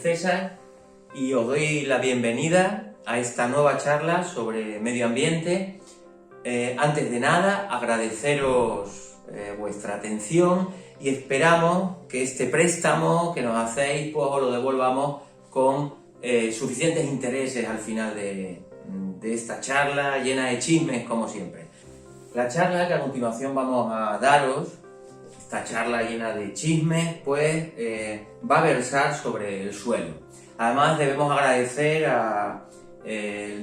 César y os doy la bienvenida a esta nueva charla sobre medio ambiente. Antes de nada, agradeceros vuestra atención y esperamos que este préstamo que nos hacéis pues os lo devolvamos con suficientes intereses al final de esta charla llena de chismes como siempre. La charla que a continuación vamos a daros, esta charla llena de chismes, pues va a versar sobre el suelo. Además debemos agradecer al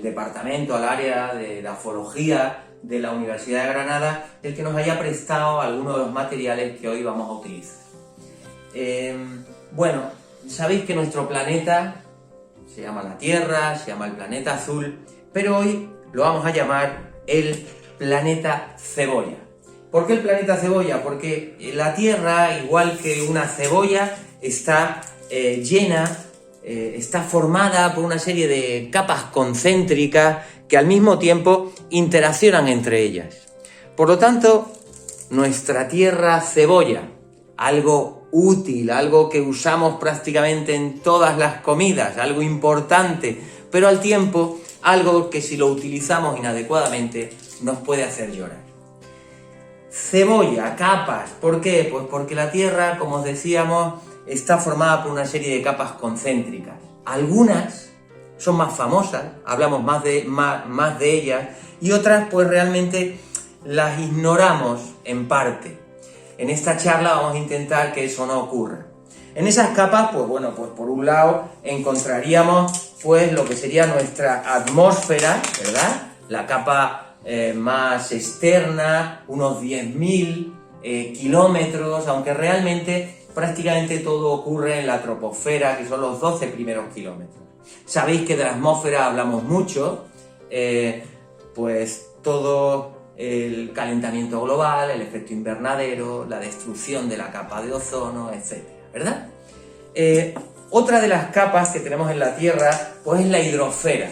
departamento, al área de edafología de la Universidad de Granada, el que nos haya prestado algunos de los materiales que hoy vamos a utilizar. Bueno, sabéis que nuestro planeta se llama la Tierra, se llama el planeta azul, pero hoy lo vamos a llamar el planeta cebolla. ¿Por qué el planeta cebolla? Porque la Tierra, igual que una cebolla, está está formada por una serie de capas concéntricas que al mismo tiempo interaccionan entre ellas. Por lo tanto, nuestra Tierra cebolla, algo útil, algo que usamos prácticamente en todas las comidas, algo importante, pero al tiempo algo que si lo utilizamos inadecuadamente nos puede hacer llorar. Cebolla, capas, ¿por qué? Pues porque la Tierra, como os decíamos, está formada por una serie de capas concéntricas. Algunas son más famosas, hablamos más de ellas, y otras pues realmente las ignoramos en parte. En esta charla vamos a intentar que eso no ocurra. En esas capas, pues bueno, pues por un lado encontraríamos pues lo que sería nuestra atmósfera, ¿verdad? La capa más externa, unos 10.000 kilómetros, aunque realmente prácticamente todo ocurre en la troposfera, que son los 12 primeros kilómetros. Sabéis que de la atmósfera hablamos mucho, pues todo el calentamiento global, el efecto invernadero, la destrucción de la capa de ozono, etc., ¿verdad? Otra de las capas que tenemos en la Tierra, pues es la hidrosfera.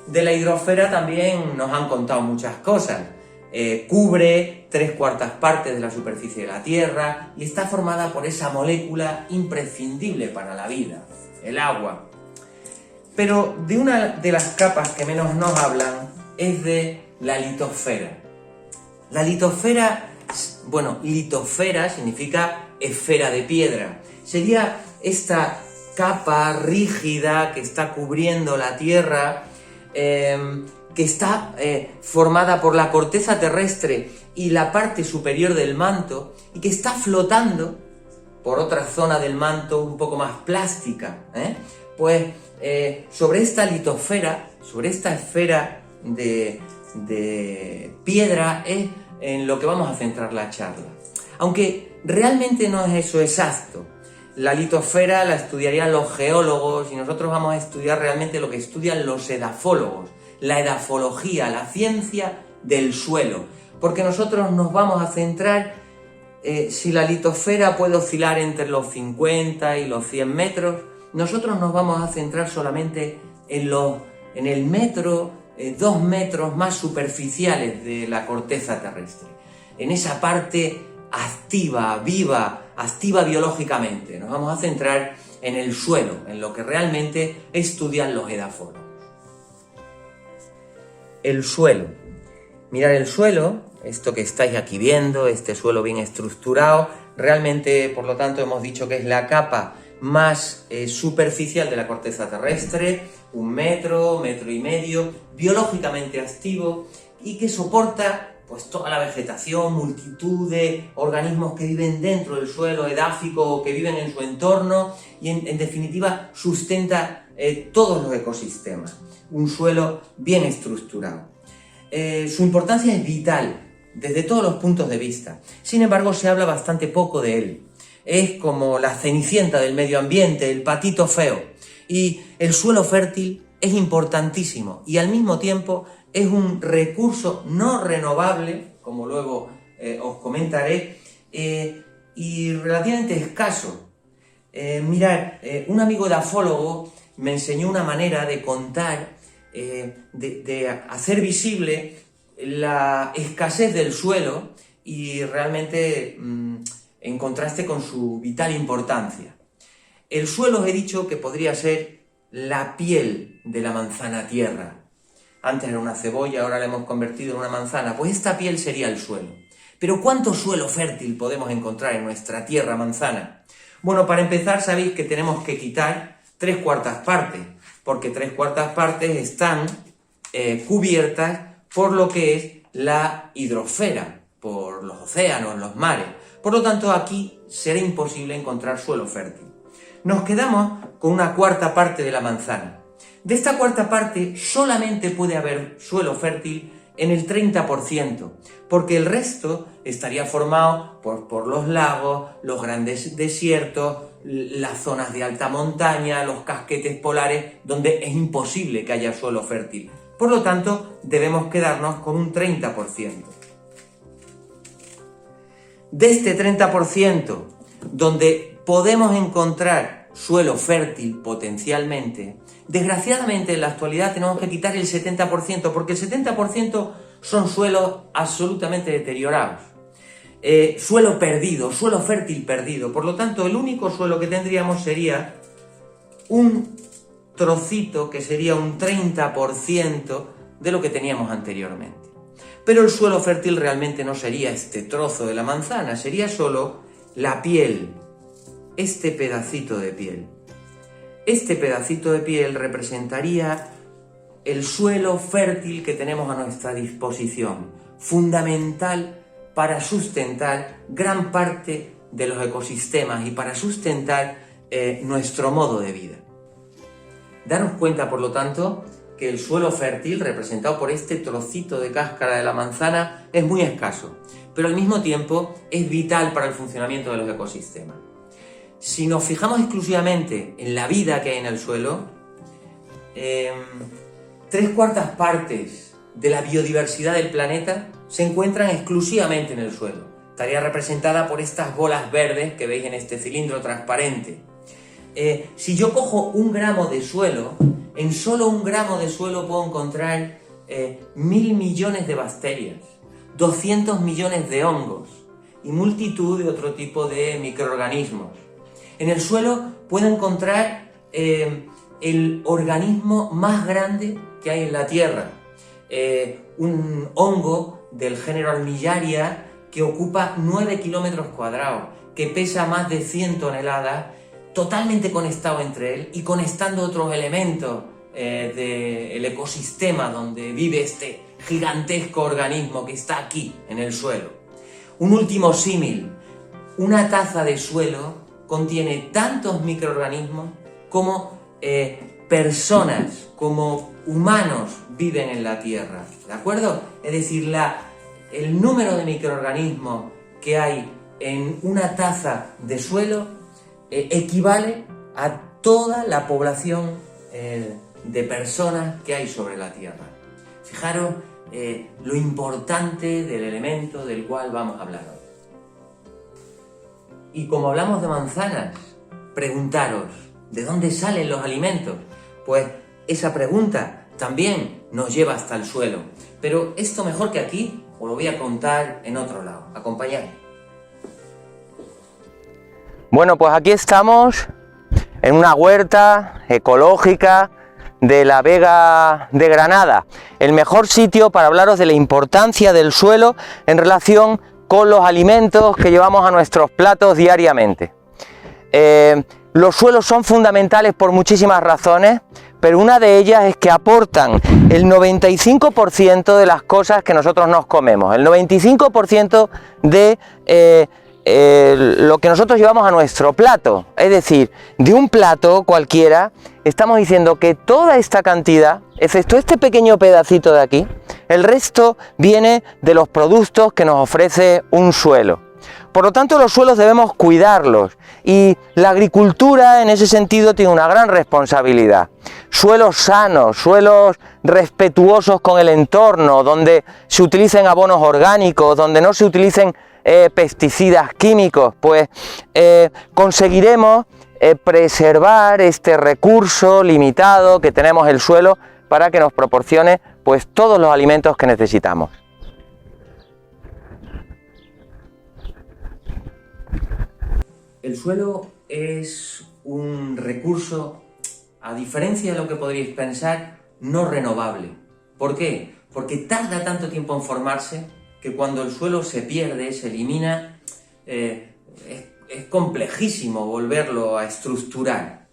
De la hidrosfera también nos han contado muchas cosas. Cubre 3/4 partes de la superficie de la Tierra y está formada por esa molécula imprescindible para la vida, el agua. Pero de una de las capas que menos nos hablan es de la litosfera. La litosfera, bueno, litosfera significa esfera de piedra. Sería esta capa rígida que está cubriendo la Tierra, que está formada por la corteza terrestre y la parte superior del manto y que está flotando por otra zona del manto un poco más plástica, pues sobre esta litosfera, sobre esta esfera de piedra es en lo que vamos a centrar la charla. Aunque realmente no es eso exacto. La litosfera la estudiarían los geólogos y nosotros vamos a estudiar realmente lo que estudian los edafólogos, la edafología, la ciencia del suelo, porque nosotros nos vamos a centrar, si la litosfera puede oscilar entre los 50 y los 100 metros, nosotros nos vamos a centrar solamente en el metro, 2 metros más superficiales de la corteza terrestre, en esa parte activa, viva, activa biológicamente. Nos vamos a centrar en el suelo, en lo que realmente estudian los edafólogos. El suelo. Mirad el suelo, esto que estáis aquí viendo, este suelo bien estructurado, realmente, por lo tanto, hemos dicho que es la capa más superficial de la corteza terrestre, 1 metro, 1,5 metros, biológicamente activo y que soporta pues toda la vegetación, multitud de organismos que viven dentro del suelo edáfico o que viven en su entorno y en definitiva sustenta todos los ecosistemas. Un suelo bien estructurado. Su importancia es vital desde todos los puntos de vista. Sin embargo, se habla bastante poco de él. Es como la cenicienta del medio ambiente, el patito feo. Y el suelo fértil es importantísimo y al mismo tiempo es un recurso no renovable, como luego os comentaré, y relativamente escaso. Mirad, un amigo edafólogo me enseñó una manera de contar, de hacer visible la escasez del suelo y realmente en contraste con su vital importancia. El suelo os he dicho que podría ser la piel de la manzana tierra. Antes era una cebolla, ahora la hemos convertido en una manzana. Pues esta piel sería el suelo. Pero ¿cuánto suelo fértil podemos encontrar en nuestra tierra manzana? Bueno, para empezar sabéis que tenemos que quitar 3/4 partes, porque 3/4 partes están cubiertas por lo que es la hidrosfera, por los océanos, los mares. Por lo tanto, aquí será imposible encontrar suelo fértil. Nos quedamos con 1/4 parte de la manzana. De esta 1/4 parte solamente puede haber suelo fértil en el 30%, porque el resto estaría formado por los lagos, los grandes desiertos, las zonas de alta montaña, los casquetes polares, donde es imposible que haya suelo fértil. Por lo tanto, debemos quedarnos con un 30%. De este 30%, donde podemos encontrar suelo fértil potencialmente, desgraciadamente en la actualidad tenemos que quitar el 70%, porque el 70% son suelos absolutamente deteriorados. Suelo perdido, suelo fértil perdido. Por lo tanto, el único suelo que tendríamos sería un trocito que sería un 30% de lo que teníamos anteriormente. Pero el suelo fértil realmente no sería este trozo de la manzana, sería solo la piel, este pedacito de piel. Este pedacito de piel representaría el suelo fértil que tenemos a nuestra disposición, fundamental para sustentar gran parte de los ecosistemas y para sustentar nuestro modo de vida. Daros cuenta, por lo tanto, que el suelo fértil, representado por este trocito de cáscara de la manzana, es muy escaso, pero al mismo tiempo es vital para el funcionamiento de los ecosistemas. Si nos fijamos exclusivamente en la vida que hay en el suelo, 3/4 partes de la biodiversidad del planeta se encuentran exclusivamente en el suelo. Estaría representada por estas bolas verdes que veis en este cilindro transparente. Si yo cojo 1 gramo de suelo, en solo 1 gramo de suelo puedo encontrar 1000 millones de bacterias, 200 millones de hongos y multitud de otro tipo de microorganismos. En el suelo puedo encontrar el organismo más grande que hay en la Tierra, un hongo del género Armillaria que ocupa 9 kilómetros cuadrados, que pesa más de 100 toneladas, totalmente conectado entre él y conectando otros elementos del ecosistema donde vive este gigantesco organismo que está aquí en el suelo. Un último símil: una taza de suelo contiene tantos microorganismos como personas, como humanos viven en la Tierra, ¿de acuerdo? Es decir, el número de microorganismos que hay en una taza de suelo equivale a toda la población de personas que hay sobre la Tierra. Fijaros lo importante del elemento del cual vamos a hablar hoy. Y como hablamos de manzanas, preguntaros, ¿de dónde salen los alimentos? Pues esa pregunta también nos lleva hasta el suelo. Pero esto mejor que aquí os lo voy a contar en otro lado. Acompañadme. Bueno, pues aquí estamos en una huerta ecológica de la Vega de Granada, el mejor sitio para hablaros de la importancia del suelo en relación con los alimentos que llevamos a nuestros platos diariamente. Los suelos son fundamentales por muchísimas razones, pero una de ellas es que aportan el 95% de las cosas que nosotros nos comemos, el 95% de lo que nosotros llevamos a nuestro plato. Es decir, de un plato cualquiera, estamos diciendo que toda esta cantidad, excepto este pequeño pedacito de aquí, el resto viene de los productos que nos ofrece un suelo. Por lo tanto, los suelos debemos cuidarlos y la agricultura en ese sentido tiene una gran responsabilidad. Suelos sanos, suelos respetuosos con el entorno, donde se utilicen abonos orgánicos, donde no se utilicen pesticidas químicos, pues conseguiremos preservar este recurso limitado que tenemos el suelo para que nos proporcione pues todos los alimentos que necesitamos. El suelo es un recurso, a diferencia de lo que podríais pensar, no renovable. ¿Por qué? Porque tarda tanto tiempo en formarse que cuando el suelo se pierde, se elimina, es complejísimo volverlo a estructurar.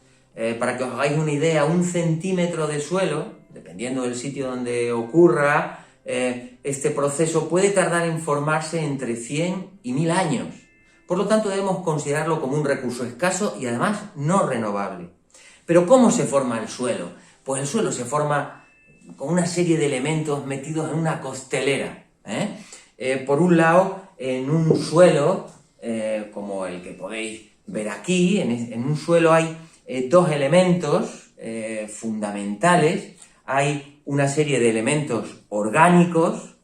Para que os hagáis una idea, 1 centímetro de suelo, dependiendo del sitio donde ocurra, este proceso puede tardar en formarse entre 100 y 1000 años. Por lo tanto, debemos considerarlo como un recurso escaso y además no renovable. Pero ¿cómo se forma el suelo? Pues el suelo se forma con una serie de elementos metidos en una costelera. Por un lado, en un suelo, como el que podéis ver aquí, en un suelo hay 2 elementos fundamentales. Hay una serie de elementos orgánicos,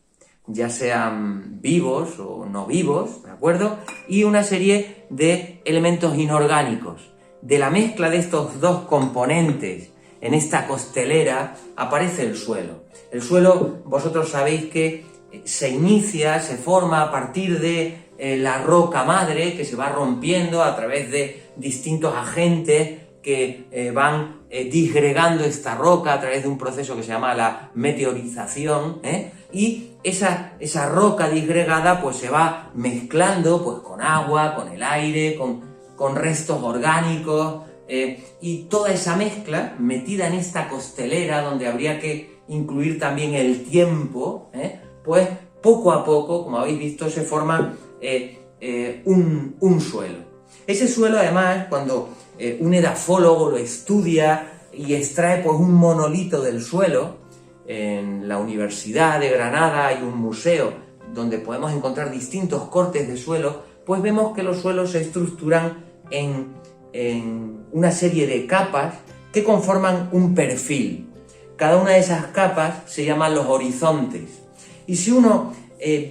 ya sean vivos o no vivos, ¿de acuerdo? Y una serie de elementos inorgánicos. De la mezcla de estos 2 componentes en esta costelera aparece el suelo. El suelo, vosotros sabéis que se inicia, se forma a partir de la roca madre, que se va rompiendo a través de distintos agentes que van disgregando esta roca a través de un proceso que se llama la meteorización, y esa roca disgregada pues se va mezclando pues con agua, con el aire, con restos orgánicos, y toda esa mezcla metida en esta costelera donde habría que incluir también el tiempo, pues poco a poco, como habéis visto, se forma un suelo. Ese suelo, además, cuando un edafólogo lo estudia y extrae pues un monolito del suelo, en la Universidad de Granada hay un museo donde podemos encontrar distintos cortes de suelo, pues vemos que los suelos se estructuran en una serie de capas que conforman un perfil. Cada una de esas capas se llaman los horizontes. Y si uno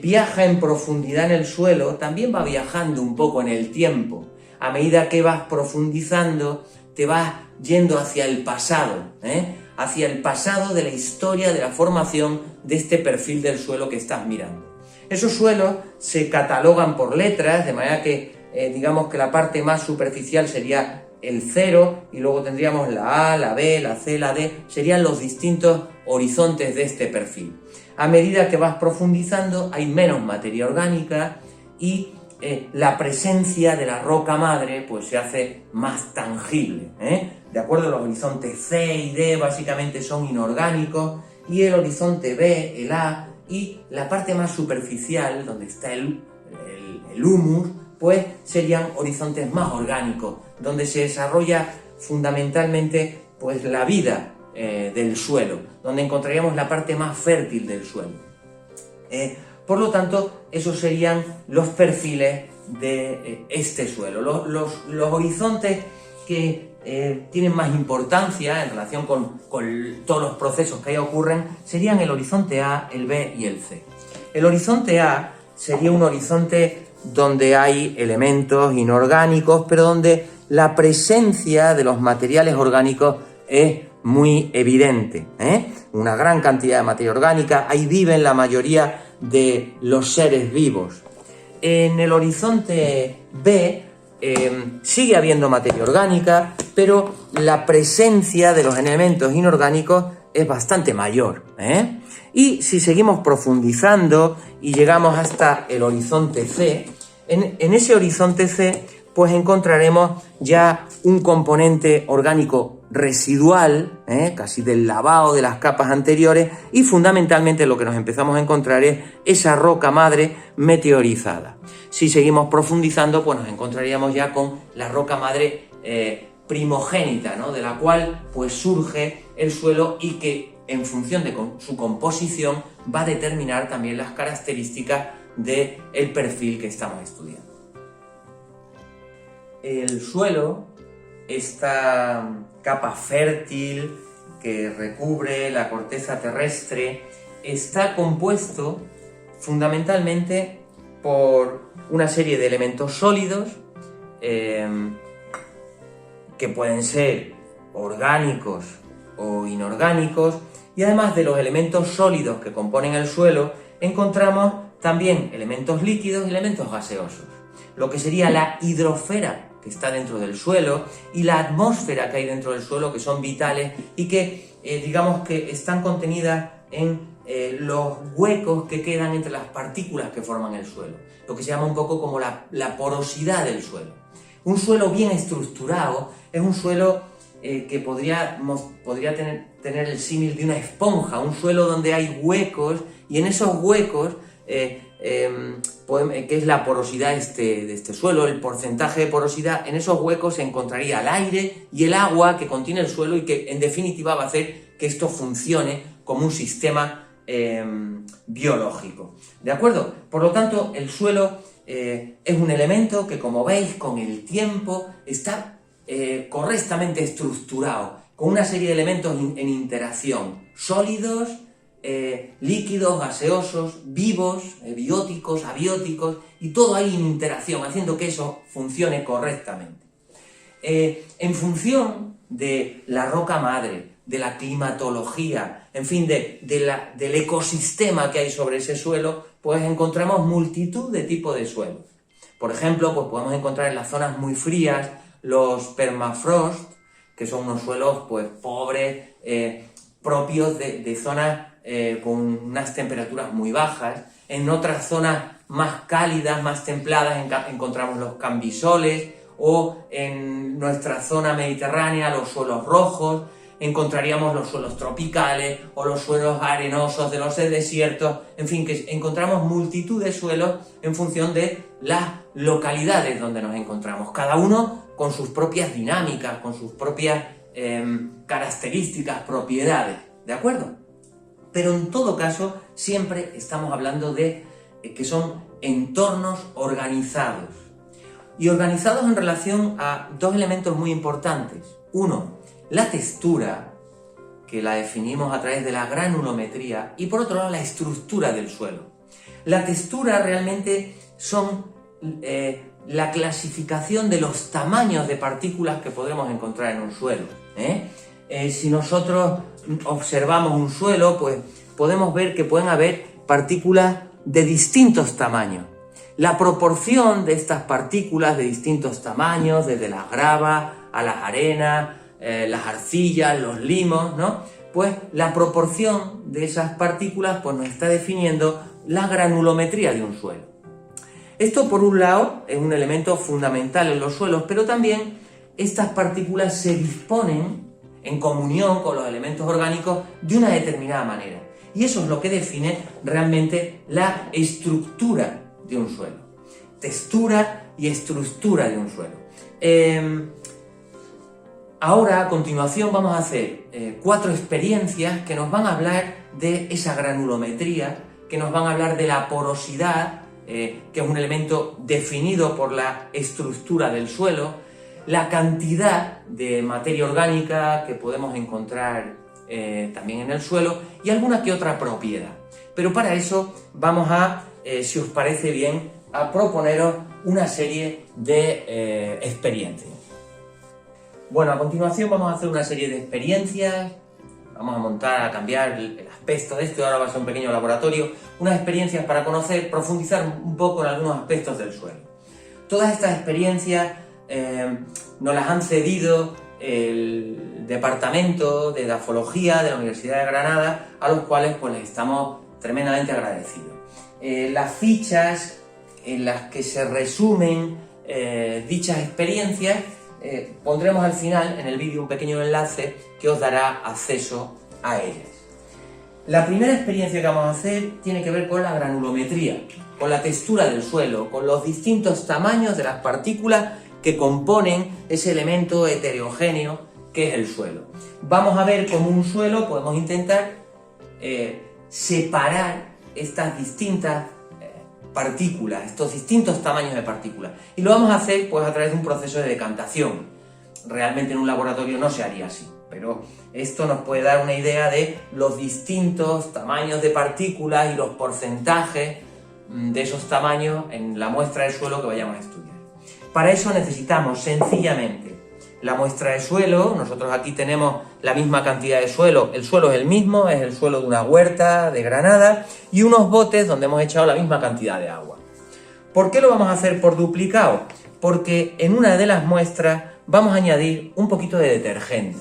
viaja en profundidad en el suelo, también va viajando un poco en el tiempo. A medida que vas profundizando, te vas yendo hacia el pasado, hacia el pasado de la historia de la formación de este perfil del suelo que estás mirando. Esos suelos se catalogan por letras, de manera que digamos que la parte más superficial sería el 0 y luego tendríamos la A, la B, la C, la D, serían los distintos horizontes de este perfil. A medida que vas profundizando hay menos materia orgánica y la presencia de la roca madre pues se hace más tangible. De acuerdo, los horizontes C y D básicamente son inorgánicos y el horizonte B, el A y la parte más superficial donde está el humus pues serían horizontes más orgánicos, donde se desarrolla fundamentalmente pues la vida del suelo, donde encontraríamos la parte más fértil del suelo. Por lo tanto, esos serían los perfiles de este suelo. Los horizontes que tienen más importancia en relación con todos los procesos que ahí ocurren serían el horizonte A, el B y el C. El horizonte A sería un horizonte donde hay elementos inorgánicos, pero donde la presencia de los materiales orgánicos es muy evidente. Una gran cantidad de materia orgánica, ahí viven la mayoría de los seres vivos. En el horizonte B sigue habiendo materia orgánica, pero la presencia de los elementos inorgánicos es bastante mayor. Y si seguimos profundizando y llegamos hasta el horizonte C, en ese horizonte C pues encontraremos ya un componente orgánico residual, casi del lavado de las capas anteriores, y fundamentalmente lo que nos empezamos a encontrar es esa roca madre meteorizada. Si seguimos profundizando, pues nos encontraríamos ya con la roca madre primogénita, ¿no? De la cual pues surge el suelo y que en función de su composición va a determinar también las características del perfil que estamos estudiando. El suelo, esta capa fértil que recubre la corteza terrestre, está compuesto fundamentalmente por una serie de elementos sólidos que pueden ser orgánicos o inorgánicos, y además de los elementos sólidos que componen el suelo, encontramos también elementos líquidos y elementos gaseosos. Lo que sería la hidrosfera que está dentro del suelo y la atmósfera que hay dentro del suelo, que son vitales y que digamos que están contenidas en los huecos que quedan entre las partículas que forman el suelo, lo que se llama un poco como la porosidad del suelo. Un suelo bien estructurado es un suelo que podría tener el símil de una esponja, un suelo donde hay huecos y en esos huecos, que es la porosidad de este suelo, el porcentaje de porosidad, en esos huecos se encontraría el aire y el agua que contiene el suelo y que en definitiva va a hacer que esto funcione como un sistema biológico. ¿De acuerdo? Por lo tanto, el suelo es un elemento que, como veis, con el tiempo está correctamente estructurado, con una serie de elementos en interacción, sólidos, líquidos, gaseosos, vivos, bióticos, abióticos, y todo ahí en interacción, haciendo que eso funcione correctamente. En función de la roca madre, de la climatología, en fin, del ecosistema que hay sobre ese suelo, pues encontramos multitud de tipos de suelos. Por ejemplo, pues podemos encontrar en las zonas muy frías los permafrost, que son unos suelos pues pobres, propios de zonas con unas temperaturas muy bajas. En otras zonas más cálidas, más templadas, encontramos los cambisoles, o en nuestra zona mediterránea los suelos rojos. Encontraríamos los suelos tropicales o los suelos arenosos de los desiertos, en fin, que encontramos multitud de suelos en función de las localidades donde nos encontramos, cada uno con sus propias dinámicas, con sus propias características, propiedades, ¿de acuerdo? Pero en todo caso siempre estamos hablando de que son entornos organizados, y organizados en relación a dos elementos muy importantes. Uno, la textura, que la definimos a través de la granulometría, y por otro lado la estructura del suelo. La textura realmente son la clasificación de los tamaños de partículas que podremos encontrar en un suelo. Si nosotros observamos un suelo, pues podemos ver que pueden haber partículas de distintos tamaños. La proporción de estas partículas de distintos tamaños, desde las gravas a las arenas, las arcillas, los limos, ¿no? Pues la proporción de esas partículas pues nos está definiendo la granulometría de un suelo. Esto, por un lado, es un elemento fundamental en los suelos, pero también estas partículas se disponen en comunión con los elementos orgánicos de una determinada manera. Y eso es lo que define realmente la estructura de un suelo. Textura y estructura de un suelo. Ahora, a continuación, vamos a hacer 4 experiencias que nos van a hablar de esa granulometría, que nos van a hablar de la porosidad, que es un elemento definido por la estructura del suelo, la cantidad de materia orgánica que podemos encontrar también en el suelo y alguna que otra propiedad. Pero para eso vamos a, si os parece bien, a proponeros una serie de experiencias. Bueno, a continuación vamos a hacer una serie de experiencias, vamos a cambiar el aspecto de esto, ahora va a ser un pequeño laboratorio, unas experiencias para conocer, profundizar un poco en algunos aspectos del suelo. Todas estas experiencias nos las han cedido el Departamento de Edafología de la Universidad de Granada, a los cuales pues les estamos tremendamente agradecidos. Las fichas en las que se resumen dichas experiencias pondremos al final en el vídeo un pequeño enlace que os dará acceso a ellas. La primera experiencia que vamos a hacer tiene que ver con la granulometría, con la textura del suelo, con los distintos tamaños de las partículas que componen ese elemento heterogéneo que es el suelo. Vamos a ver cómo un suelo podemos intentar separar estas distintas partículas, estos distintos tamaños de partículas. Y lo vamos a hacer pues a través de un proceso de decantación. Realmente en un laboratorio no se haría así, pero esto nos puede dar una idea de los distintos tamaños de partículas y los porcentajes de esos tamaños en la muestra de suelo que vayamos a estudiar. Para eso necesitamos sencillamente la muestra de suelo. Nosotros aquí tenemos la misma cantidad de suelo, el suelo es el mismo, es el suelo de una huerta de Granada, y unos botes donde hemos echado la misma cantidad de agua. ¿Por qué lo vamos a hacer por duplicado? porque en una de las muestras vamos a añadir un poquito de detergente.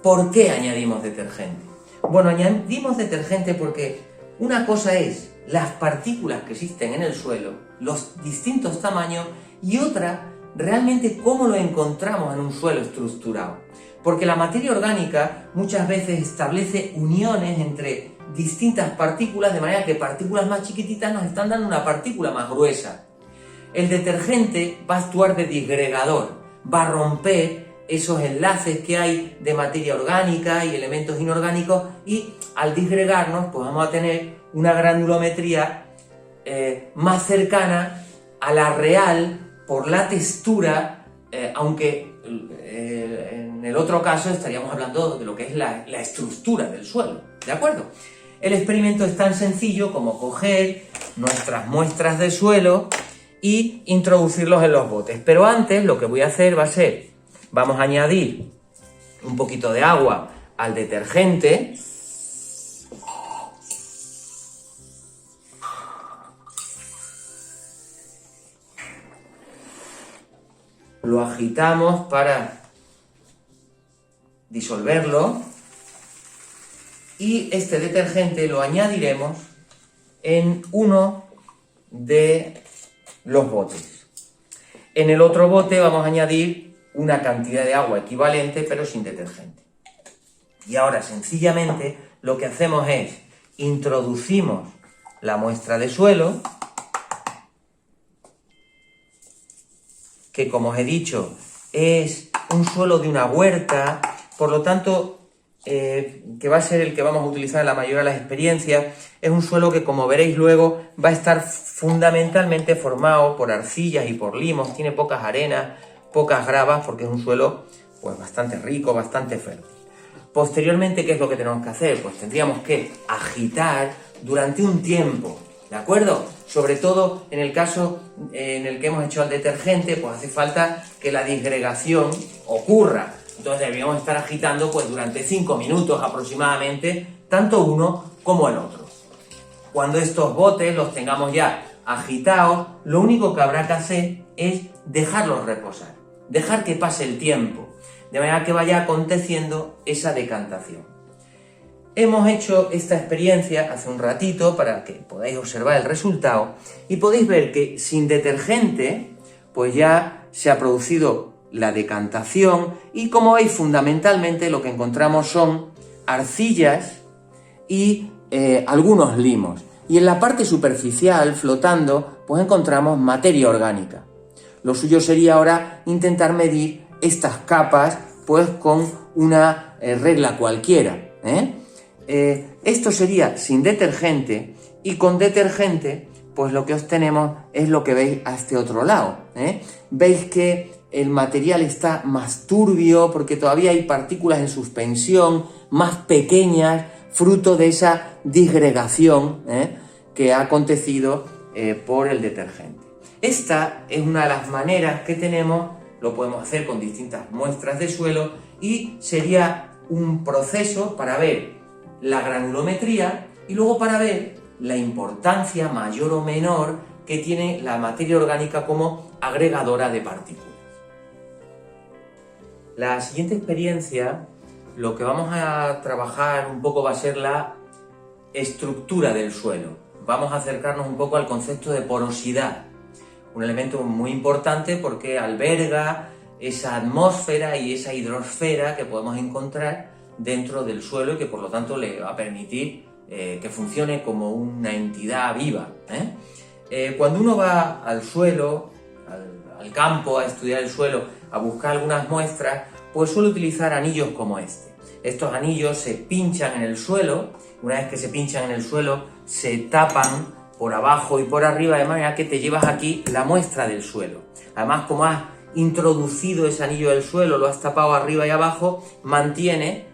¿Por qué añadimos detergente? Bueno, añadimos detergente porque una cosa es las partículas que existen en el suelo, los distintos tamaños, y otra, realmente cómo lo encontramos en un suelo estructurado. Porque la materia orgánica muchas veces establece uniones entre distintas partículas, de manera que partículas más chiquititas nos están dando una partícula más gruesa. El detergente va a actuar de disgregador, va a romper esos enlaces que hay de materia orgánica y elementos inorgánicos, y al disgregarnos pues vamos a tener una granulometría más cercana a la real por la textura, aunque en el otro caso estaríamos hablando de lo que es la estructura del suelo, ¿de acuerdo? El experimento es tan sencillo como coger nuestras muestras de suelo y introducirlos en los botes, pero antes lo que voy a hacer va a ser, vamos a añadir un poquito de agua al detergente. Lo agitamos para disolverlo y este detergente lo añadiremos en uno de los botes. En el otro bote vamos a añadir una cantidad de agua equivalente pero sin detergente. Y ahora sencillamente lo que hacemos es introducimos la muestra de suelo, que como os he dicho es un suelo de una huerta, por lo tanto que va a ser el que vamos a utilizar en la mayoría de las experiencias. Es un suelo que, como veréis luego, va a estar fundamentalmente formado por arcillas y por limos, tiene pocas arenas, pocas gravas, porque es un suelo pues bastante rico, bastante fértil. Posteriormente, ¿qué es lo que tenemos que hacer? Pues tendríamos que agitar durante un tiempo, ¿de acuerdo? Sobre todo en el caso en el que hemos hecho el detergente, pues hace falta que la disgregación ocurra. Entonces deberíamos estar agitando pues durante 5 minutos aproximadamente, tanto uno como el otro. Cuando estos botes los tengamos ya agitados, lo único que habrá que hacer es dejarlos reposar, dejar que pase el tiempo, de manera que vaya aconteciendo esa decantación. Hemos hecho esta experiencia hace un ratito para que podáis observar el resultado y podéis ver que sin detergente pues ya se ha producido la decantación y, como veis, fundamentalmente lo que encontramos son arcillas y algunos limos. Y en la parte superficial, flotando, pues encontramos materia orgánica. Lo suyo sería ahora intentar medir estas capas pues con una regla cualquiera, esto sería sin detergente, y con detergente pues lo que obtenemos es lo que veis a este otro lado, Veis que el material está más turbio porque todavía hay partículas en suspensión, más pequeñas, fruto de esa disgregación que ha acontecido por el detergente. Esta es una de las maneras que tenemos, lo podemos hacer con distintas muestras de suelo, y sería un proceso para ver la granulometría y luego para ver la importancia mayor o menor que tiene la materia orgánica como agregadora de partículas. La siguiente experiencia, lo que vamos a trabajar un poco va a ser la estructura del suelo. Vamos a acercarnos un poco al concepto de porosidad, un elemento muy importante porque alberga esa atmósfera y esa hidrosfera que podemos encontrar dentro del suelo y que por lo tanto le va a permitir que funcione como una entidad viva. Cuando uno va al suelo, al campo, a estudiar el suelo, a buscar algunas muestras, pues suele utilizar anillos como este. Estos anillos se pinchan en el suelo, una vez que se pinchan en el suelo, se tapan por abajo y por arriba, de manera que te llevas aquí la muestra del suelo. Además, como has introducido ese anillo del suelo, lo has tapado arriba y abajo, mantiene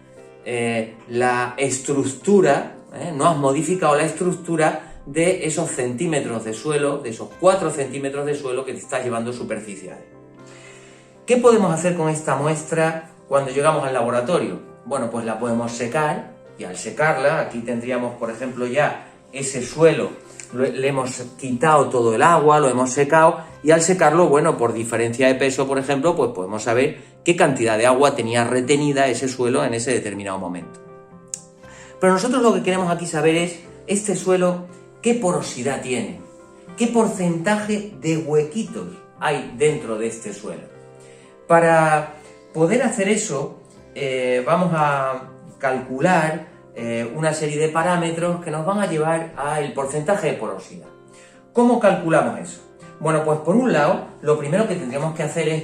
la estructura, no has modificado la estructura de esos centímetros de suelo, de esos 4 centímetros de suelo que te estás llevando superficial. ¿Qué podemos hacer con esta muestra cuando llegamos al laboratorio? Bueno, pues la podemos secar, y al secarla, aquí tendríamos, por ejemplo, ya ese suelo le hemos quitado todo el agua, lo hemos secado y al secarlo, bueno, por diferencia de peso, por ejemplo, pues podemos saber qué cantidad de agua tenía retenida ese suelo en ese determinado momento. Pero nosotros lo que queremos aquí saber es, este suelo, ¿qué porosidad tiene? ¿Qué porcentaje de huequitos hay dentro de este suelo? Para poder hacer eso, vamos a calcular una serie de parámetros que nos van a llevar al porcentaje de porosidad. ¿Cómo calculamos eso? Bueno, pues por un lado, lo primero que tendríamos que hacer es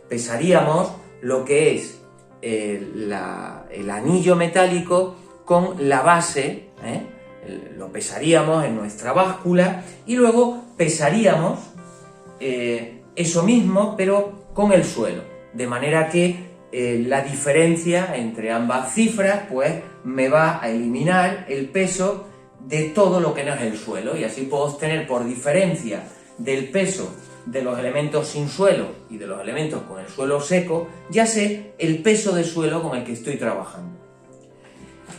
pesaríamos lo que es el anillo metálico con la base, lo pesaríamos en nuestra báscula y luego pesaríamos eso mismo, pero con el suelo, de manera que la diferencia entre ambas cifras pues me va a eliminar el peso de todo lo que no es el suelo y así puedo obtener por diferencia del peso de los elementos sin suelo y de los elementos con el suelo seco, ya sé el peso de suelo con el que estoy trabajando.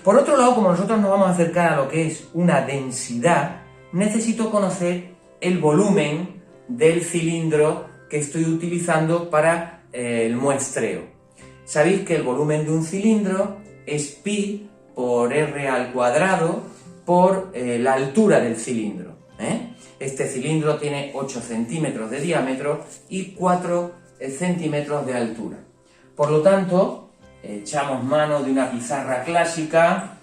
Por otro lado, como nosotros nos vamos a acercar a lo que es una densidad, necesito conocer el volumen del cilindro que estoy utilizando para el muestreo. Sabéis que el volumen de un cilindro es pi por r al cuadrado por la altura del cilindro. Este cilindro tiene 8 centímetros de diámetro y 4 centímetros de altura. Por lo tanto, echamos mano de una pizarra clásica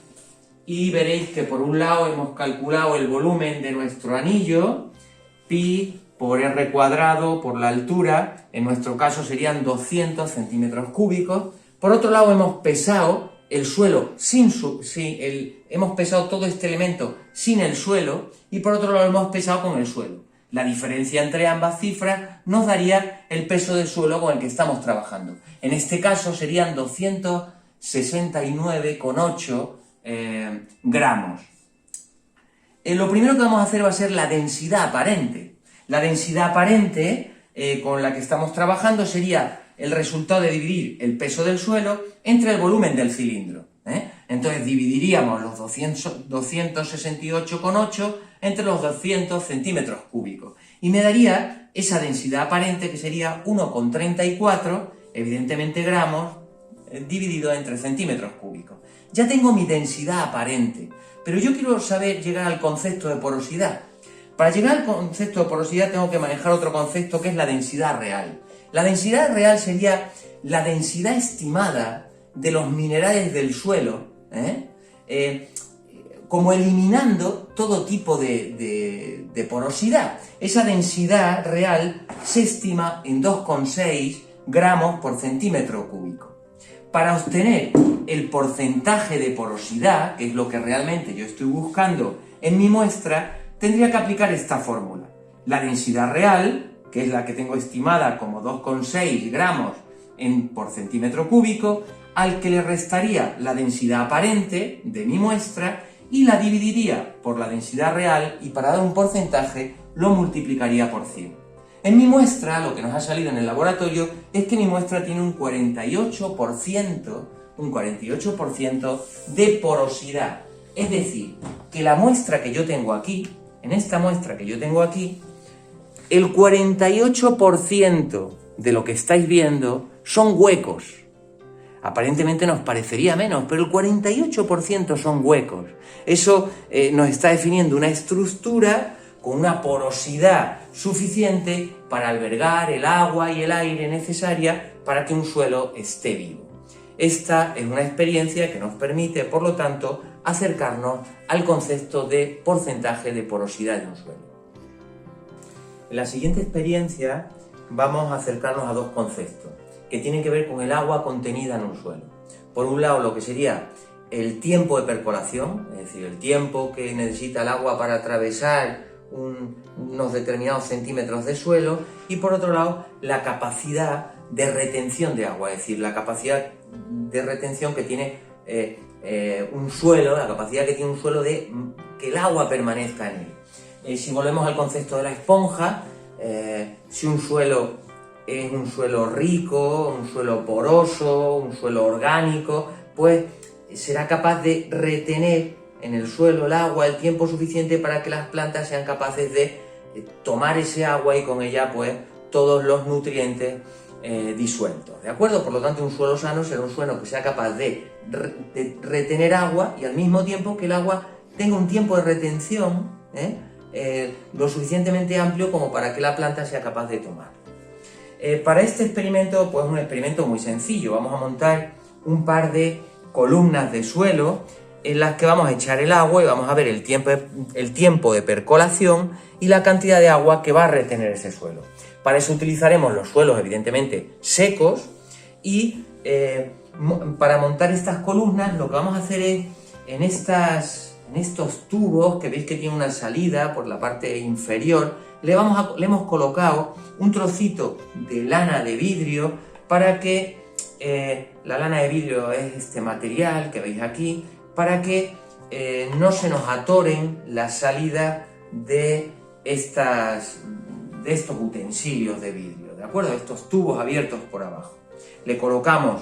y veréis que por un lado hemos calculado el volumen de nuestro anillo, pi por r cuadrado por la altura, en nuestro caso serían 200 centímetros cúbicos. Por otro lado hemos pesado el suelo hemos pesado todo este elemento sin el suelo y por otro lado lo hemos pesado con el suelo. La diferencia entre ambas cifras nos daría el peso del suelo con el que estamos trabajando. En este caso serían 269,8 gramos. Lo primero que vamos a hacer va a ser la densidad aparente. La densidad aparente con la que estamos trabajando sería el resultado de dividir el peso del suelo entre el volumen del cilindro. Entonces dividiríamos los 268,8 entre los 200 centímetros cúbicos y me daría esa densidad aparente que sería 1,34, evidentemente gramos, dividido entre centímetros cúbicos. Ya tengo mi densidad aparente, pero yo quiero saber llegar al concepto de porosidad. Para llegar al concepto de porosidad tengo que manejar otro concepto que es la densidad real. La densidad real sería la densidad estimada de los minerales del suelo, como eliminando todo tipo de porosidad. Esa densidad real se estima en 2,6 gramos por centímetro cúbico. Para obtener el porcentaje de porosidad, que es lo que realmente yo estoy buscando en mi muestra, tendría que aplicar esta fórmula. La densidad real, que es la que tengo estimada como 2,6 gramos por centímetro cúbico, al que le restaría la densidad aparente de mi muestra y la dividiría por la densidad real y para dar un porcentaje lo multiplicaría por 100. En mi muestra, lo que nos ha salido en el laboratorio es que mi muestra tiene un 48% de porosidad. Es decir, que la muestra que yo tengo aquí, en esta muestra que yo tengo aquí, el 48% de lo que estáis viendo son huecos. Aparentemente nos parecería menos, pero el 48% son huecos. Eso nos está definiendo una estructura con una porosidad suficiente para albergar el agua y el aire necesaria para que un suelo esté vivo. Esta es una experiencia que nos permite, por lo tanto, acercarnos al concepto de porcentaje de porosidad de un suelo. En la siguiente experiencia vamos a acercarnos a dos conceptos que tienen que ver con el agua contenida en un suelo. Por un lado, lo que sería el tiempo de percolación, es decir, el tiempo que necesita el agua para atravesar unos determinados centímetros de suelo, y por otro lado, la capacidad de retención de agua, es decir, la capacidad de retención que tiene un suelo, la capacidad que tiene un suelo de que el agua permanezca en él. Si volvemos al concepto de la esponja, si un suelo es un suelo rico, un suelo poroso, un suelo orgánico, pues será capaz de retener en el suelo el agua el tiempo suficiente para que las plantas sean capaces de tomar ese agua y con ella pues todos los nutrientes disueltos, ¿de acuerdo? Por lo tanto, un suelo sano será un suelo que sea capaz de retener agua y al mismo tiempo que el agua tenga un tiempo de retención lo suficientemente amplio como para que la planta sea capaz de tomar. Para este experimento, pues un experimento muy sencillo. Vamos a montar un par de columnas de suelo en las que vamos a echar el agua y vamos a ver el tiempo de percolación y la cantidad de agua que va a retener ese suelo. Para eso utilizaremos los suelos evidentemente secos y para montar estas columnas lo que vamos a hacer es en estos tubos que veis que tienen una salida por la parte inferior, le hemos colocado un trocito de lana de vidrio para que la lana de vidrio es este material que veis aquí, para que no se nos atoren la salida de estos utensilios de vidrio, ¿de acuerdo? Estos tubos abiertos por abajo. Le colocamos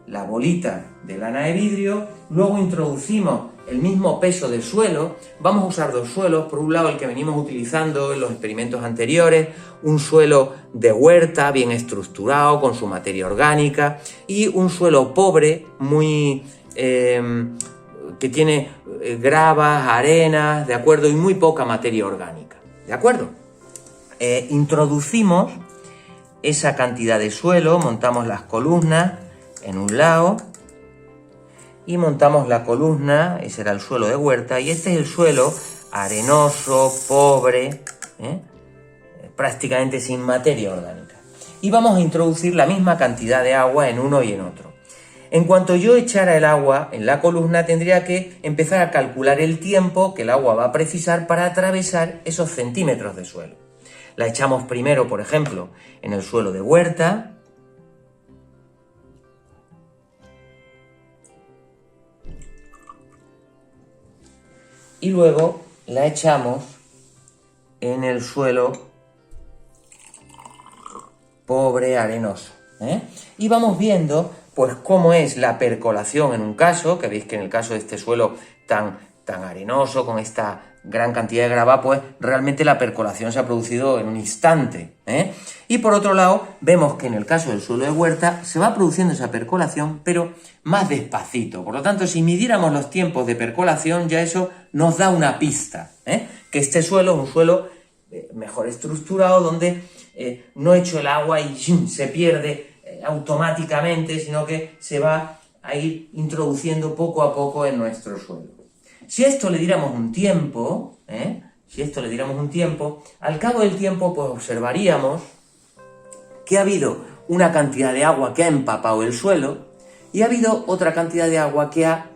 la bolita de lana de vidrio, luego introducimos el mismo peso de suelo. Vamos a usar dos suelos, por un lado el que venimos utilizando en los experimentos anteriores, un suelo de huerta bien estructurado con su materia orgánica, y un suelo pobre, que tiene gravas, arenas, ¿de acuerdo? Y muy poca materia orgánica, ¿de acuerdo? Introducimos esa cantidad de suelo, montamos las columnas en un lado y montamos la columna, ese era el suelo de huerta, y este es el suelo arenoso, pobre, prácticamente sin materia orgánica. Y vamos a introducir la misma cantidad de agua en uno y en otro. En cuanto yo echara el agua en la columna, tendría que empezar a calcular el tiempo que el agua va a precisar para atravesar esos centímetros de suelo. La echamos primero, por ejemplo, en el suelo de huerta. Y luego la echamos en el suelo pobre, arenoso. Y vamos viendo pues cómo es la percolación en un caso, que veis que en el caso de este suelo tan arenoso, con esta gran cantidad de grava, pues realmente la percolación se ha producido en un instante. Y por otro lado, vemos que en el caso del suelo de huerta se va produciendo esa percolación, pero más despacito. Por lo tanto, si midiéramos los tiempos de percolación, ya eso nos da una pista, que este suelo es un suelo mejor estructurado, donde no echo el agua y se pierde automáticamente, sino que se va a ir introduciendo poco a poco en nuestro suelo. Si a esto le diéramos un tiempo, al cabo del tiempo pues observaríamos que ha habido una cantidad de agua que ha empapado el suelo y ha habido otra cantidad de agua que ha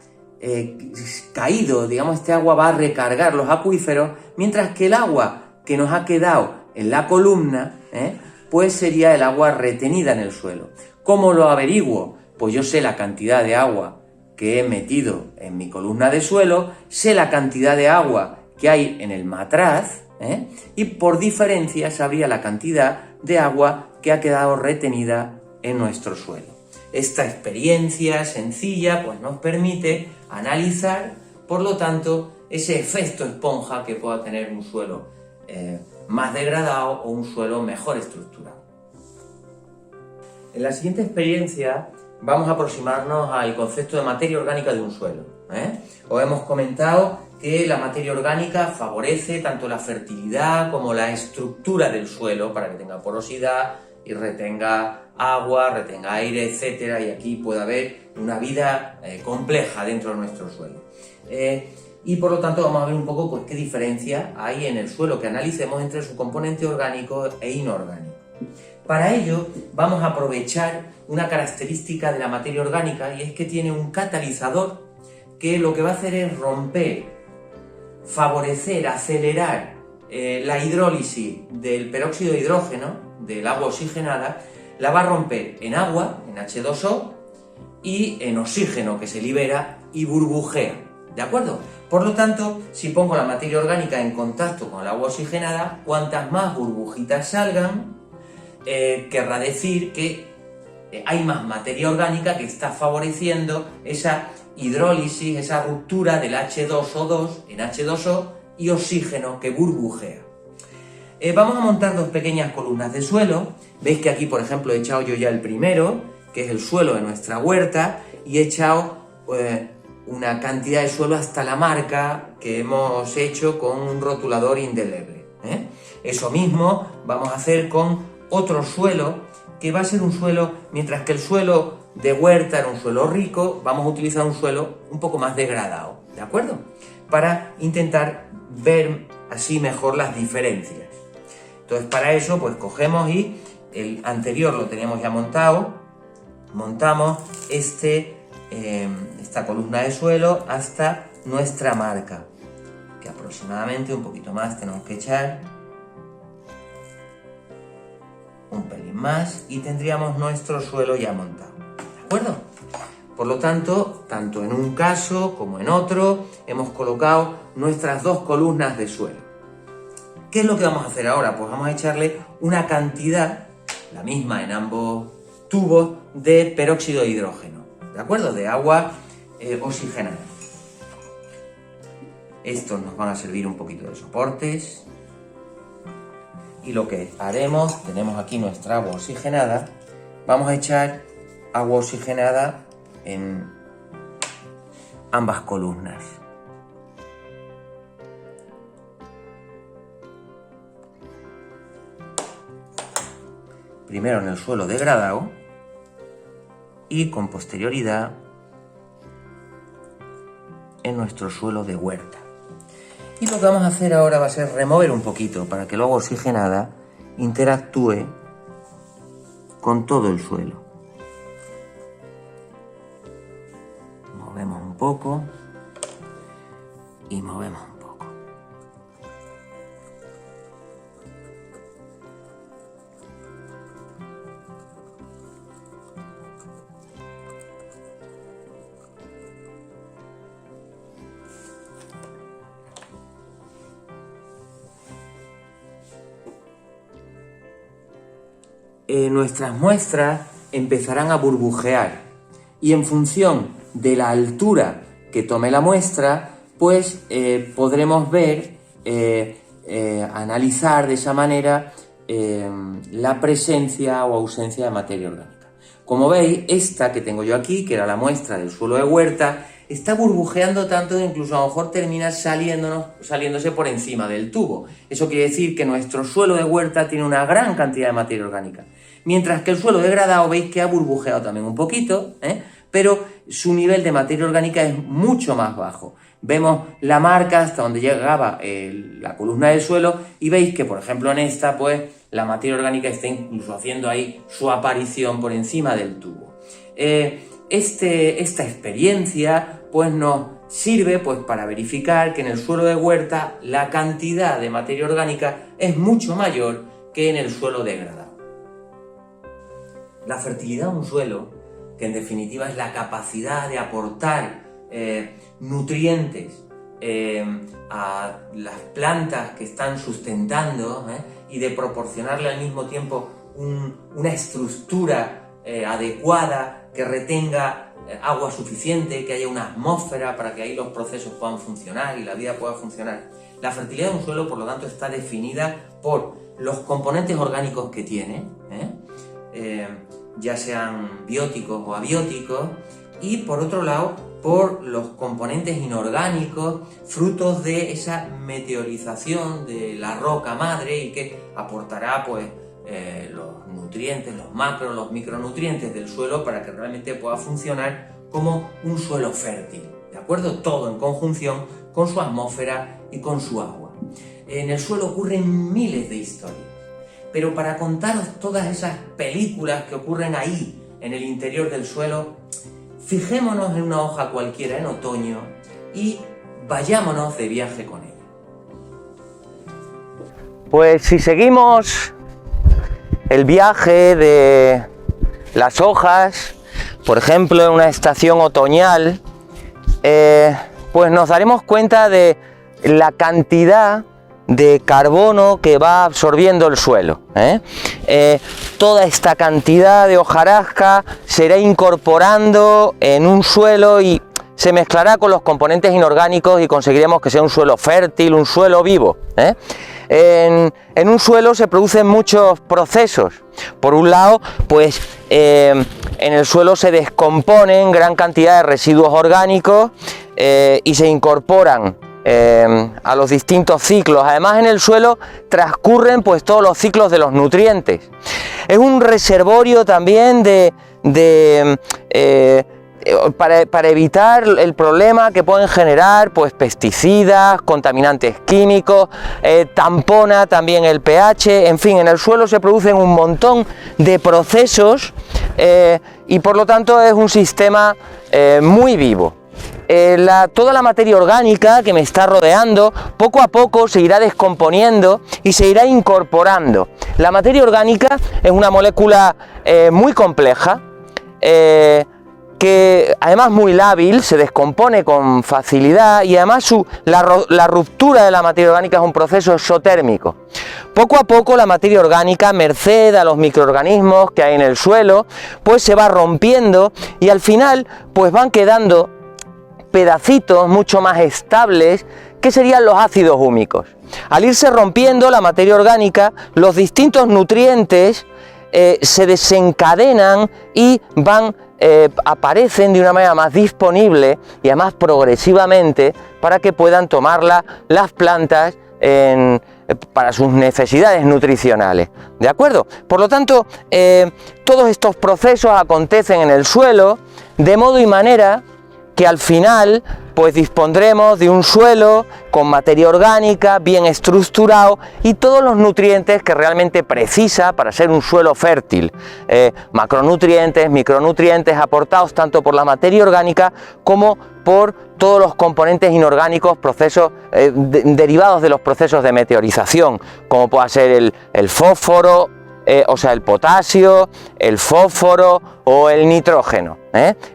caído, digamos, este agua va a recargar los acuíferos, mientras que el agua que nos ha quedado en la columna, pues sería el agua retenida en el suelo. ¿Cómo lo averiguo? Pues yo sé la cantidad de agua que he metido en mi columna de suelo, sé la cantidad de agua que hay en el matraz, y por diferencia sabría la cantidad de agua que ha quedado retenida en nuestro suelo. Esta experiencia sencilla pues nos permite analizar, por lo tanto, ese efecto esponja que pueda tener un suelo más degradado o un suelo mejor estructurado. En la siguiente experiencia vamos a aproximarnos al concepto de materia orgánica de un suelo. Os hemos comentado que la materia orgánica favorece tanto la fertilidad como la estructura del suelo para que tenga porosidad y retenga agua, retenga aire, etc. Y aquí puede haber una vida compleja dentro de nuestro suelo. Y por lo tanto vamos a ver un poco pues, qué diferencia hay en el suelo que analicemos entre su componente orgánico e inorgánico. Para ello vamos a aprovechar una característica de la materia orgánica, y es que tiene un catalizador que lo que va a hacer es romper, favorecer, acelerar la hidrólisis del peróxido de hidrógeno, del agua oxigenada, la va a romper en agua, en H2O, y en oxígeno que se libera y burbujea, ¿de acuerdo? Por lo tanto, si pongo la materia orgánica en contacto con el agua oxigenada, cuantas más burbujitas salgan, querrá decir que hay más materia orgánica que está favoreciendo esa hidrólisis, esa ruptura del H2O2 en H2O y oxígeno que burbujea. Vamos a montar dos pequeñas columnas de suelo. Veis que aquí, por ejemplo, he echado yo ya el primero, que es el suelo de nuestra huerta, y he echado una cantidad de suelo hasta la marca que hemos hecho con un rotulador indeleble. Eso mismo vamos a hacer con otro suelo, que va a ser un suelo, mientras que el suelo de huerta era un suelo rico, vamos a utilizar un suelo un poco más degradado, ¿de acuerdo? Para intentar ver así mejor las diferencias. Entonces, para eso, pues cogemos y el anterior lo teníamos ya montado, montamos esta columna de suelo hasta nuestra marca, que aproximadamente un poquito más tenemos que echar, un pelín más, y tendríamos nuestro suelo ya montado, ¿de acuerdo? Por lo tanto, tanto en un caso como en otro, hemos colocado nuestras dos columnas de suelo. ¿Qué es lo que vamos a hacer ahora? Pues vamos a echarle una cantidad, la misma en ambos tubos, de peróxido de hidrógeno, ¿de acuerdo? De agua oxigenada. Estos nos van a servir un poquito de soportes. Y lo que haremos, tenemos aquí nuestra agua oxigenada, vamos a echar agua oxigenada en ambas columnas. Primero en el suelo degradado y con posterioridad en nuestro suelo de huerta. Y lo que vamos a hacer ahora va a ser remover un poquito para que el agua oxigenada interactúe con todo el suelo. Movemos un poco y movemos un poco. Nuestras muestras empezarán a burbujear y en función de la altura que tome la muestra, pues podremos ver, analizar de esa manera la presencia o ausencia de materia orgánica. Como veis, esta que tengo yo aquí, que era la muestra del suelo de huerta, está burbujeando tanto que incluso a lo mejor termina saliéndose por encima del tubo. Eso quiere decir que nuestro suelo de huerta tiene una gran cantidad de materia orgánica. Mientras que el suelo degradado veis que ha burbujeado también un poquito, pero su nivel de materia orgánica es mucho más bajo. Vemos la marca hasta donde llegaba la columna del suelo y veis que, por ejemplo, en esta, pues la materia orgánica está incluso haciendo ahí su aparición por encima del tubo. Esta experiencia pues nos sirve pues para verificar que en el suelo de huerta la cantidad de materia orgánica es mucho mayor que en el suelo degradado. La fertilidad de un suelo, que en definitiva es la capacidad de aportar nutrientes a las plantas que están sustentando y de proporcionarle al mismo tiempo una estructura adecuada que retenga agua suficiente, que haya una atmósfera para que ahí los procesos puedan funcionar y la vida pueda funcionar. La fertilidad de un suelo, por lo tanto, está definida por los componentes orgánicos que tiene, ya sean bióticos o abióticos, y por otro lado, por los componentes inorgánicos, frutos de esa meteorización de la roca madre y que aportará pues los nutrientes, los macro, los micronutrientes del suelo para que realmente pueda funcionar como un suelo fértil, ¿de acuerdo? Todo en conjunción con su atmósfera y con su agua. En el suelo ocurren miles de historias, pero para contaros todas esas películas que ocurren ahí, en el interior del suelo, fijémonos en una hoja cualquiera en otoño y vayámonos de viaje con ella. Pues si seguimos el viaje de las hojas, por ejemplo en una estación otoñal, pues nos daremos cuenta de la cantidad de carbono que va absorbiendo el suelo. Toda esta cantidad de hojarasca se irá incorporando en un suelo y se mezclará con los componentes inorgánicos y conseguiremos que sea un suelo fértil, un suelo vivo. En un suelo se producen muchos procesos. Por un lado, pues en el suelo se descomponen gran cantidad de residuos orgánicos y se incorporan a los distintos ciclos. Además, en el suelo transcurren pues todos los ciclos de los nutrientes. Es un reservorio también para evitar el problema que pueden generar pues pesticidas, contaminantes químicos, tampona también el pH, en fin, en el suelo se producen un montón de procesos y por lo tanto es un sistema muy vivo. Toda la materia orgánica que me está rodeando poco a poco se irá descomponiendo y se irá incorporando. La materia orgánica es una molécula muy compleja, que además muy lábil, se descompone con facilidad y además la ruptura de la materia orgánica es un proceso exotérmico. Poco a poco la materia orgánica, merced a los microorganismos que hay en el suelo, pues se va rompiendo y al final pues van quedando pedacitos mucho más estables que serían los ácidos húmicos. Al irse rompiendo la materia orgánica, los distintos nutrientes se desencadenan y aparecen de una manera más disponible y además progresivamente para que puedan tomarla las plantas para sus necesidades nutricionales. ¿De acuerdo? Por lo tanto, todos estos procesos acontecen en el suelo de modo y manera que al final pues dispondremos de un suelo con materia orgánica bien estructurado y todos los nutrientes que realmente precisa para ser un suelo fértil, macronutrientes, micronutrientes aportados tanto por la materia orgánica como por todos los componentes inorgánicos, procesos derivados de los procesos de meteorización, como pueda ser el fósforo, o sea, el potasio, el fósforo o el nitrógeno.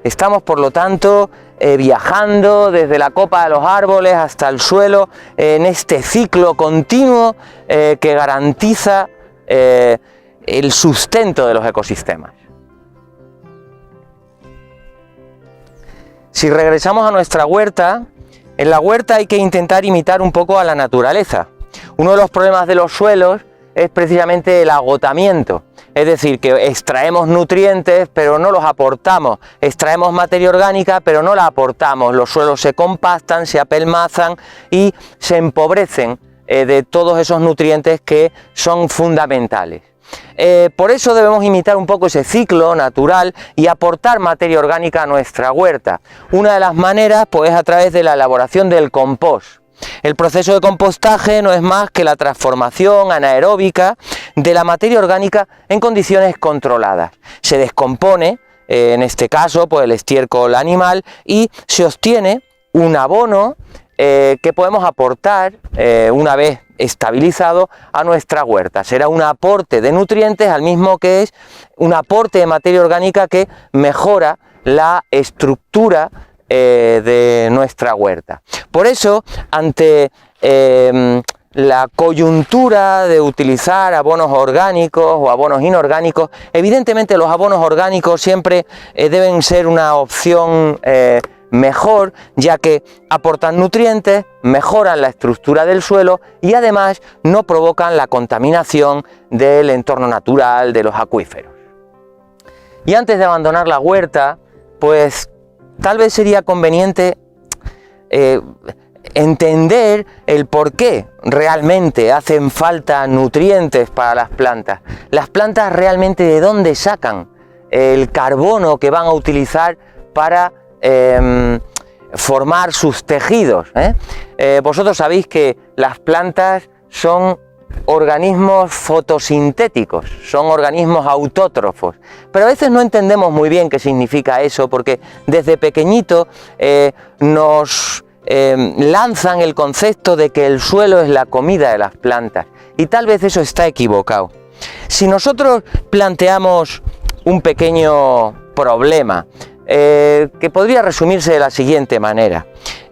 Estamos, por lo tanto, viajando desde la copa de los árboles hasta el suelo en este ciclo continuo que garantiza el sustento de los ecosistemas. Si regresamos a nuestra huerta, en la huerta hay que intentar imitar un poco a la naturaleza. Uno de los problemas de los suelos es precisamente el agotamiento, es decir, que extraemos nutrientes pero no los aportamos, extraemos materia orgánica pero no la aportamos, los suelos se compactan, se apelmazan y se empobrecen de todos esos nutrientes que son fundamentales. Por eso debemos imitar un poco ese ciclo natural y aportar materia orgánica a nuestra huerta. Una de las maneras pues es a través de la elaboración del compost. El proceso de compostaje no es más que la transformación anaeróbica de la materia orgánica en condiciones controladas. Se descompone, en este caso, pues el estiércol animal y se obtiene un abono que podemos aportar una vez estabilizado a nuestra huerta. Será un aporte de nutrientes al mismo que es un aporte de materia orgánica que mejora la estructura de nuestra huerta. Por eso, ante la coyuntura de utilizar abonos orgánicos o abonos inorgánicos, evidentemente los abonos orgánicos siempre deben ser una opción mejor, ya que aportan nutrientes, mejoran la estructura del suelo y además no provocan la contaminación del entorno natural de los acuíferos. Y antes de abandonar la huerta, pues tal vez sería conveniente entender el por qué realmente hacen falta nutrientes para las plantas. Las plantas realmente de dónde sacan el carbono que van a utilizar para formar sus tejidos. Vosotros sabéis que las plantas son organismos fotosintéticos, son organismos autótrofos, pero a veces no entendemos muy bien qué significa eso, porque desde pequeñito nos lanzan el concepto de que el suelo es la comida de las plantas, y tal vez eso está equivocado. Si nosotros planteamos un pequeño problema, que podría resumirse de la siguiente manera: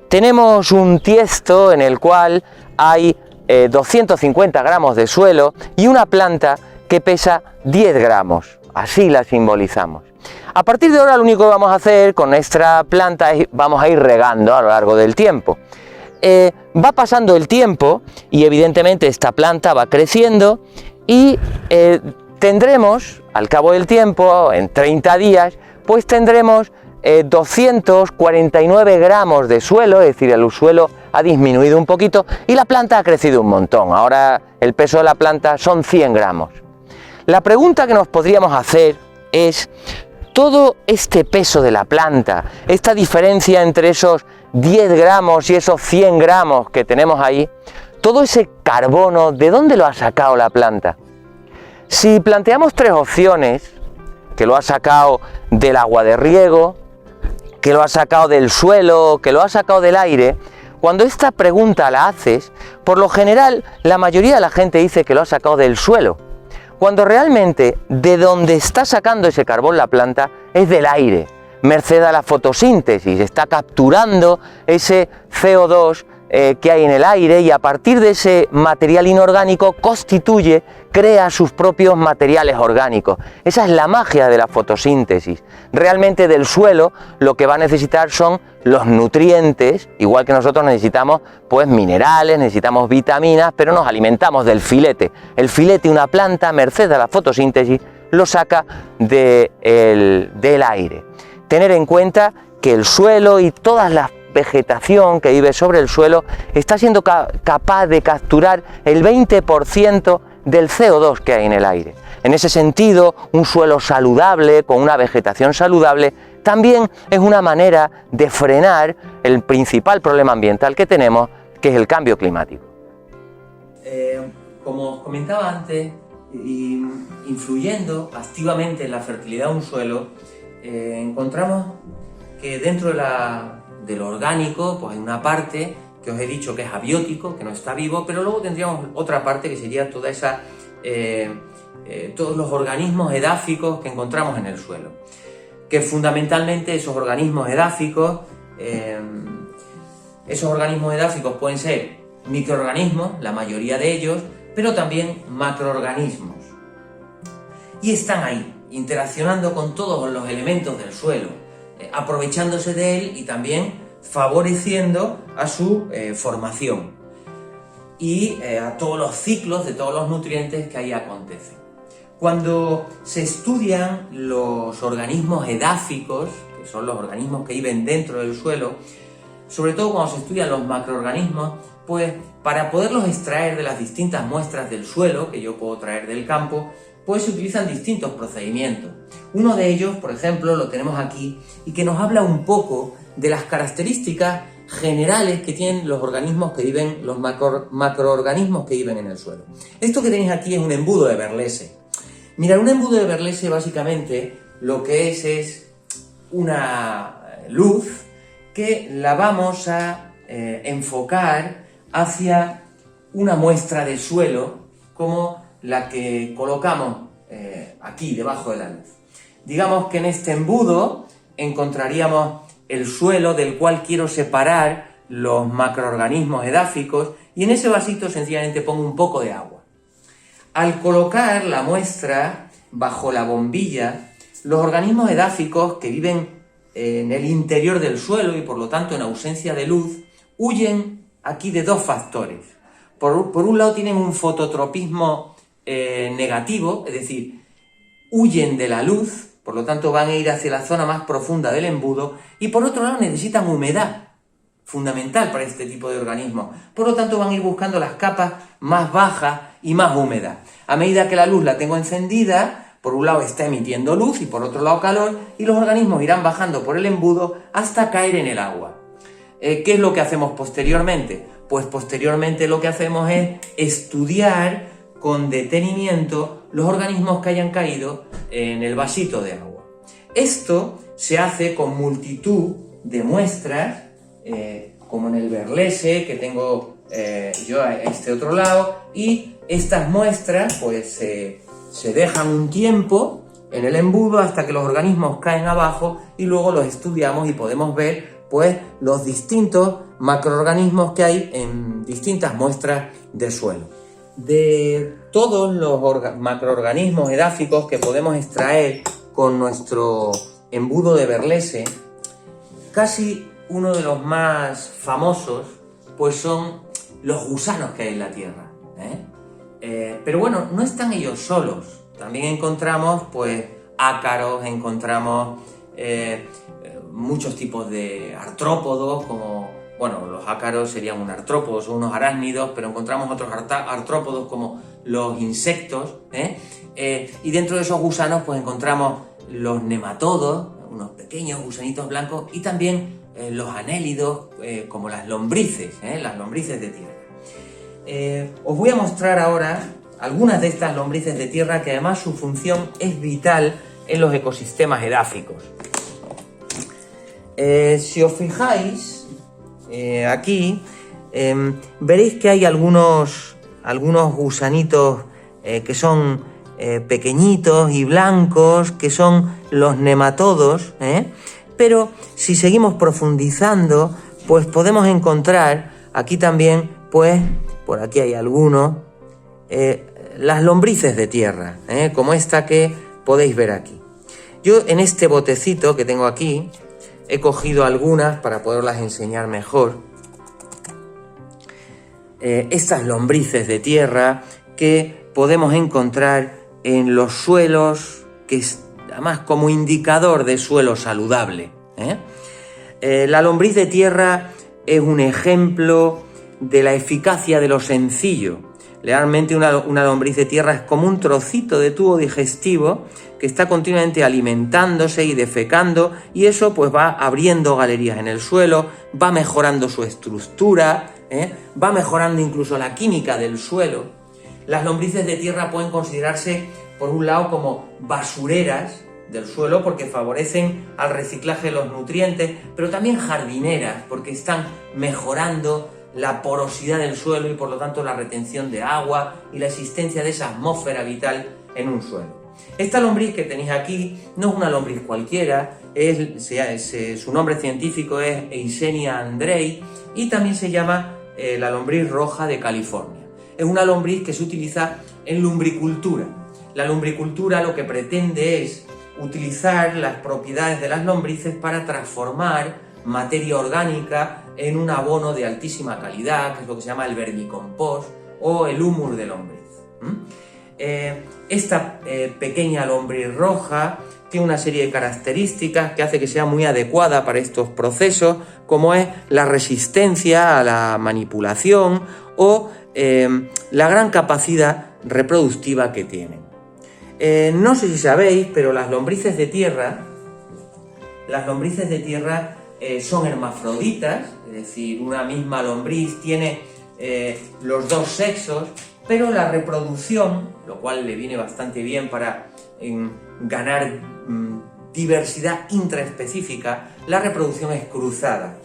tenemos un tiesto en el cual hay 250 gramos de suelo y una planta que pesa 10 gramos. Así la simbolizamos. A partir de ahora lo único que vamos a hacer con nuestra planta es vamos a ir regando a lo largo del tiempo. Va pasando el tiempo y evidentemente esta planta va creciendo y tendremos, al cabo del tiempo, en 30 días, pues tendremos 249 gramos de suelo, es decir, el suelo ha disminuido un poquito y la planta ha crecido un montón. Ahora el peso de la planta son 100 gramos. La pregunta que nos podríamos hacer es, todo este peso de la planta, esta diferencia entre esos 10 gramos y esos 100 gramos que tenemos ahí, todo ese carbono, ¿de dónde lo ha sacado la planta? Si planteamos tres opciones, que lo ha sacado del agua de riego, que lo ha sacado del suelo, que lo ha sacado del aire, cuando esta pregunta la haces, por lo general la mayoría de la gente dice que lo ha sacado del suelo, cuando realmente de donde está sacando ese carbón la planta es del aire, merced a la fotosíntesis, está capturando ese CO2 que hay en el aire y a partir de ese material inorgánico constituye, crea sus propios materiales orgánicos. Esa es la magia de la fotosíntesis. Realmente del suelo lo que va a necesitar son los nutrientes, igual que nosotros necesitamos pues minerales, necesitamos vitaminas, pero nos alimentamos del filete. El filete, una planta, merced a la fotosíntesis, lo saca del aire. Tener en cuenta que el suelo y todas las vegetación que vive sobre el suelo está siendo capaz de capturar el 20% del CO2 que hay en el aire. En ese sentido, un suelo saludable, con una vegetación saludable, también es una manera de frenar el principal problema ambiental que tenemos, que es el cambio climático. Como os comentaba antes, influyendo activamente en la fertilidad de un suelo, encontramos que dentro de lo orgánico, pues hay una parte que os he dicho que es abiótico, que no está vivo, pero luego tendríamos otra parte que sería toda esa, todos los organismos edáficos que encontramos en el suelo. Que fundamentalmente esos organismos edáficos pueden ser microorganismos, la mayoría de ellos, pero también macroorganismos. Y están ahí, interaccionando con todos los elementos del suelo, aprovechándose de él y también favoreciendo a su formación y a todos los ciclos de todos los nutrientes que ahí acontecen. Cuando se estudian los organismos edáficos, que son los organismos que viven dentro del suelo, sobre todo cuando se estudian los macroorganismos, pues para poderlos extraer de las distintas muestras del suelo que yo puedo traer del campo, pues se utilizan distintos procedimientos. Uno de ellos, por ejemplo, lo tenemos aquí y que nos habla un poco de las características generales que tienen los organismos que viven, los macroorganismos que viven en el suelo. Esto que tenéis aquí es un embudo de Berlese. Mirad, un embudo de Berlese básicamente lo que es una luz que la vamos a enfocar hacia una muestra de suelo como la que colocamos aquí debajo de la luz. Digamos que en este embudo encontraríamos el suelo del cual quiero separar los macroorganismos edáficos y en ese vasito sencillamente pongo un poco de agua. Al colocar la muestra bajo la bombilla, los organismos edáficos que viven en el interior del suelo y por lo tanto en ausencia de luz, huyen aquí de dos factores. Por un lado tienen un fototropismo negativo, es decir, huyen de la luz, por lo tanto van a ir hacia la zona más profunda del embudo, y por otro lado necesitan humedad, fundamental para este tipo de organismos. Por lo tanto van a ir buscando las capas más bajas y más húmedas. A medida que la luz la tengo encendida, por un lado está emitiendo luz y por otro lado calor, y los organismos irán bajando por el embudo hasta caer en el agua. ¿Qué es lo que hacemos posteriormente? Pues posteriormente lo que hacemos es estudiar con detenimiento los organismos que hayan caído en el vasito de agua. Esto se hace con multitud de muestras, como en el Berlese que tengo yo a este otro lado, y estas muestras pues se dejan un tiempo en el embudo hasta que los organismos caen abajo y luego los estudiamos y podemos ver pues los distintos macroorganismos que hay en distintas muestras de suelo. De todos los macroorganismos edáficos que podemos extraer con nuestro embudo de Berlese, casi uno de los más famosos pues son los gusanos que hay en la tierra, pero bueno, no están ellos solos. También encontramos pues ácaros, encontramos muchos tipos de artrópodos, como, bueno, los ácaros serían un artrópodo, son unos arácnidos, pero encontramos otros artrópodos como los insectos, y dentro de esos gusanos pues encontramos los nematodos, unos pequeños gusanitos blancos, y también los anélidos, como las lombrices de tierra. Os voy a mostrar ahora algunas de estas lombrices de tierra, que además su función es vital en los ecosistemas edáficos. Si os fijáis aquí, veréis que hay algunos gusanitos que son pequeñitos y blancos, que son los nematodos, pero si seguimos profundizando, pues podemos encontrar aquí también, pues por aquí hay algunos, las lombrices de tierra, como esta que podéis ver aquí. Yo en este botecito que tengo aquí he cogido algunas para poderlas enseñar mejor. Estas lombrices de tierra que podemos encontrar en los suelos, que es además como indicador de suelo saludable. La lombriz de tierra es un ejemplo de la eficacia de lo sencillo. Realmente una lombriz de tierra es como un trocito de tubo digestivo que está continuamente alimentándose y defecando, y eso pues va abriendo galerías en el suelo, va mejorando su estructura, va mejorando incluso la química del suelo. Las lombrices de tierra pueden considerarse, por un lado, como basureras del suelo porque favorecen al reciclaje de los nutrientes, pero también jardineras porque están mejorando la porosidad del suelo y por lo tanto la retención de agua y la existencia de esa atmósfera vital en un suelo. Esta lombriz que tenéis aquí no es una lombriz cualquiera, su nombre científico es Eisenia andrei y también se llama la lombriz roja de California. Es una lombriz que se utiliza en lumbricultura. La lumbricultura lo que pretende es utilizar las propiedades de las lombrices para transformar materia orgánica en un abono de altísima calidad, que es lo que se llama el vermicompost o el humus de lombriz. Esta pequeña lombriz roja tiene una serie de características que hace que sea muy adecuada para estos procesos, como es la resistencia a la manipulación o la gran capacidad reproductiva que tienen. No sé si sabéis, pero las lombrices de tierra son hermafroditas, es decir, una misma lombriz tiene los dos sexos, pero la reproducción, lo cual le viene bastante bien para ganar diversidad intraespecífica, la reproducción es cruzada.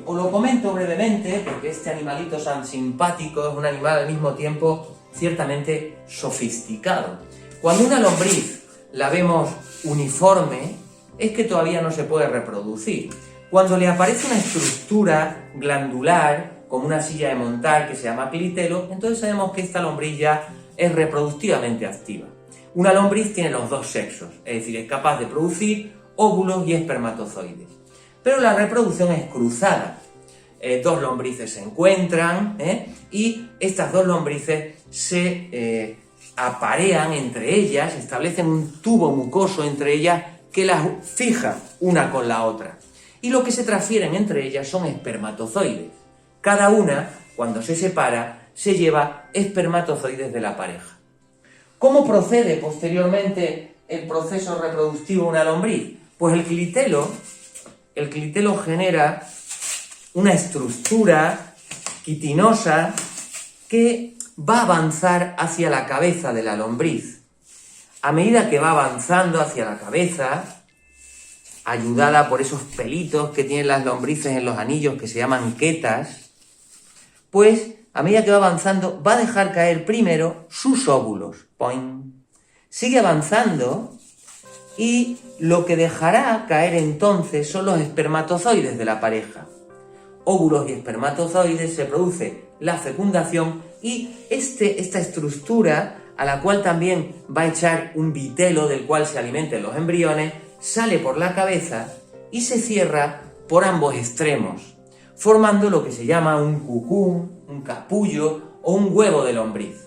Os lo comento brevemente porque este animalito tan simpático es un animal al mismo tiempo ciertamente sofisticado. Cuando una lombriz la vemos uniforme, es que todavía no se puede reproducir. Cuando le aparece una estructura glandular, como una silla de montar que se llama clitelo, entonces sabemos que esta lombriz ya es reproductivamente activa. Una lombriz tiene los dos sexos, es decir, es capaz de producir óvulos y espermatozoides. Pero la reproducción es cruzada. Dos lombrices se encuentran y estas dos lombrices se aparean entre ellas, establecen un tubo mucoso entre ellas que las fija una con la otra. Y lo que se transfieren entre ellas son espermatozoides. Cada una, cuando se separa, se lleva espermatozoides de la pareja. ¿Cómo procede posteriormente el proceso reproductivo de una lombriz? Pues el clitelo genera una estructura quitinosa que va a avanzar hacia la cabeza de la lombriz. A medida que va avanzando hacia la cabeza, ayudada por esos pelitos que tienen las lombrices en los anillos que se llaman quetas, pues a medida que va avanzando va a dejar caer primero sus óvulos. ¡Poing! Sigue avanzando y lo que dejará caer entonces son los espermatozoides de la pareja. Óvulos y espermatozoides, se produce la fecundación y esta estructura, a la cual también va a echar un vitelo del cual se alimenten los embriones, sale por la cabeza y se cierra por ambos extremos, formando lo que se llama un cucún, un capullo o un huevo de lombriz.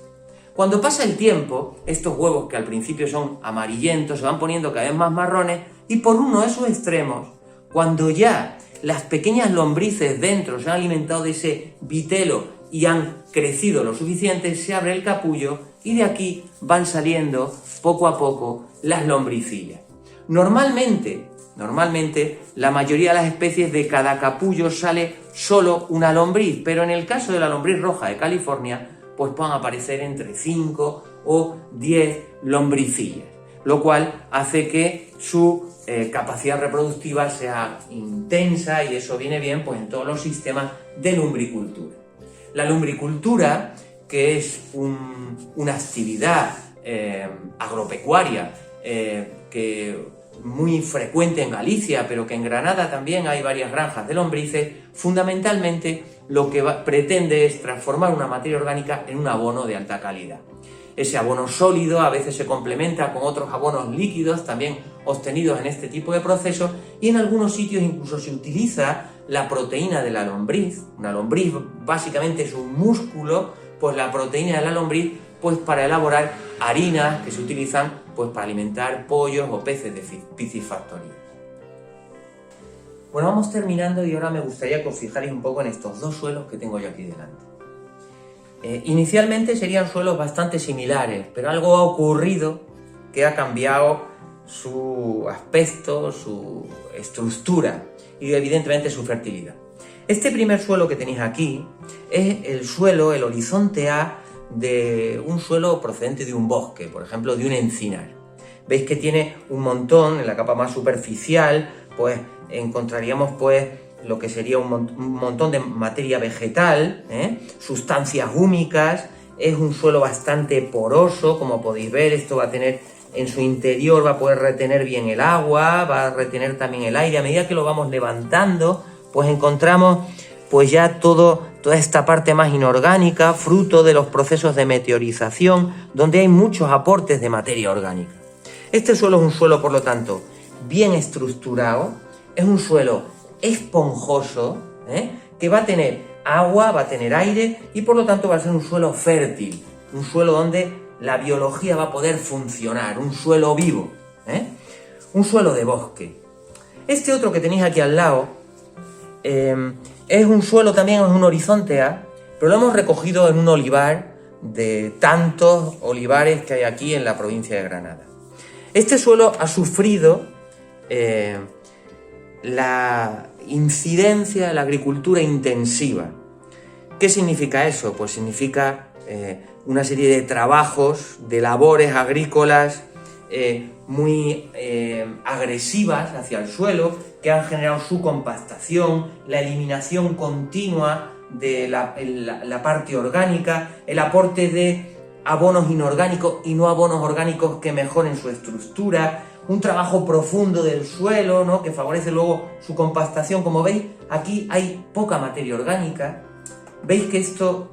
Cuando pasa el tiempo, estos huevos, que al principio son amarillentos, se van poniendo cada vez más marrones, y por uno de sus extremos, cuando ya las pequeñas lombrices dentro se han alimentado de ese vitelo y han crecido lo suficiente, se abre el capullo y de aquí van saliendo poco a poco las lombricillas. Normalmente, la mayoría de las especies, de cada capullo sale solo una lombriz, pero en el caso de la lombriz roja de California, pues pueden aparecer entre 5 o 10 lombricillas, lo cual hace que su capacidad reproductiva sea intensa, y eso viene bien pues en todos los sistemas de lumbricultura. La lumbricultura, que es una actividad agropecuaria que muy frecuente en Galicia, pero que en Granada también hay varias granjas de lombrices, fundamentalmente lo que pretende es transformar una materia orgánica en un abono de alta calidad. Ese abono sólido a veces se complementa con otros abonos líquidos también obtenidos en este tipo de procesos, y en algunos sitios incluso se utiliza la proteína de la lombriz. Una lombriz básicamente es un músculo, pues la proteína de la lombriz pues para elaborar harinas que se utilizan pues para alimentar pollos o peces de piscifactoría. Bueno, vamos terminando y ahora me gustaría que os fijarais un poco en estos dos suelos que tengo yo aquí delante. Inicialmente serían suelos bastante similares, pero algo ha ocurrido que ha cambiado su aspecto, su estructura y evidentemente su fertilidad. Este primer suelo que tenéis aquí es el suelo, el horizonte A de un suelo procedente de un bosque, por ejemplo de un encinar. Veis que tiene un montón, en la capa más superficial, pues encontraríamos pues lo que sería un montón de materia vegetal, sustancias húmicas. Es un suelo bastante poroso, como podéis ver. Esto va a tener en su interior, va a poder retener bien el agua, va a retener también el aire. A medida que lo vamos levantando, pues encontramos pues ya toda esta parte más inorgánica, fruto de los procesos de meteorización, donde hay muchos aportes de materia orgánica. Este suelo es un suelo, por lo tanto, bien estructurado, es un suelo esponjoso, que va a tener agua, va a tener aire y por lo tanto va a ser un suelo fértil, un suelo donde la biología va a poder funcionar, un suelo vivo, un suelo de bosque. Este otro que tenéis aquí al lado es un suelo también, es un horizonte A, pero lo hemos recogido en un olivar de tantos olivares que hay aquí en la provincia de Granada. Este suelo ha sufrido la incidencia de la agricultura intensiva. ¿Qué significa eso? Pues significa una serie de trabajos, de labores agrícolas muy agresivas hacia el suelo, que han generado su compactación, la eliminación continua de la parte orgánica, el aporte de abonos inorgánicos y no abonos orgánicos que mejoren su estructura, un trabajo profundo del suelo, ¿no?, que favorece luego su compactación. Como veis, aquí hay poca materia orgánica. Veis que esto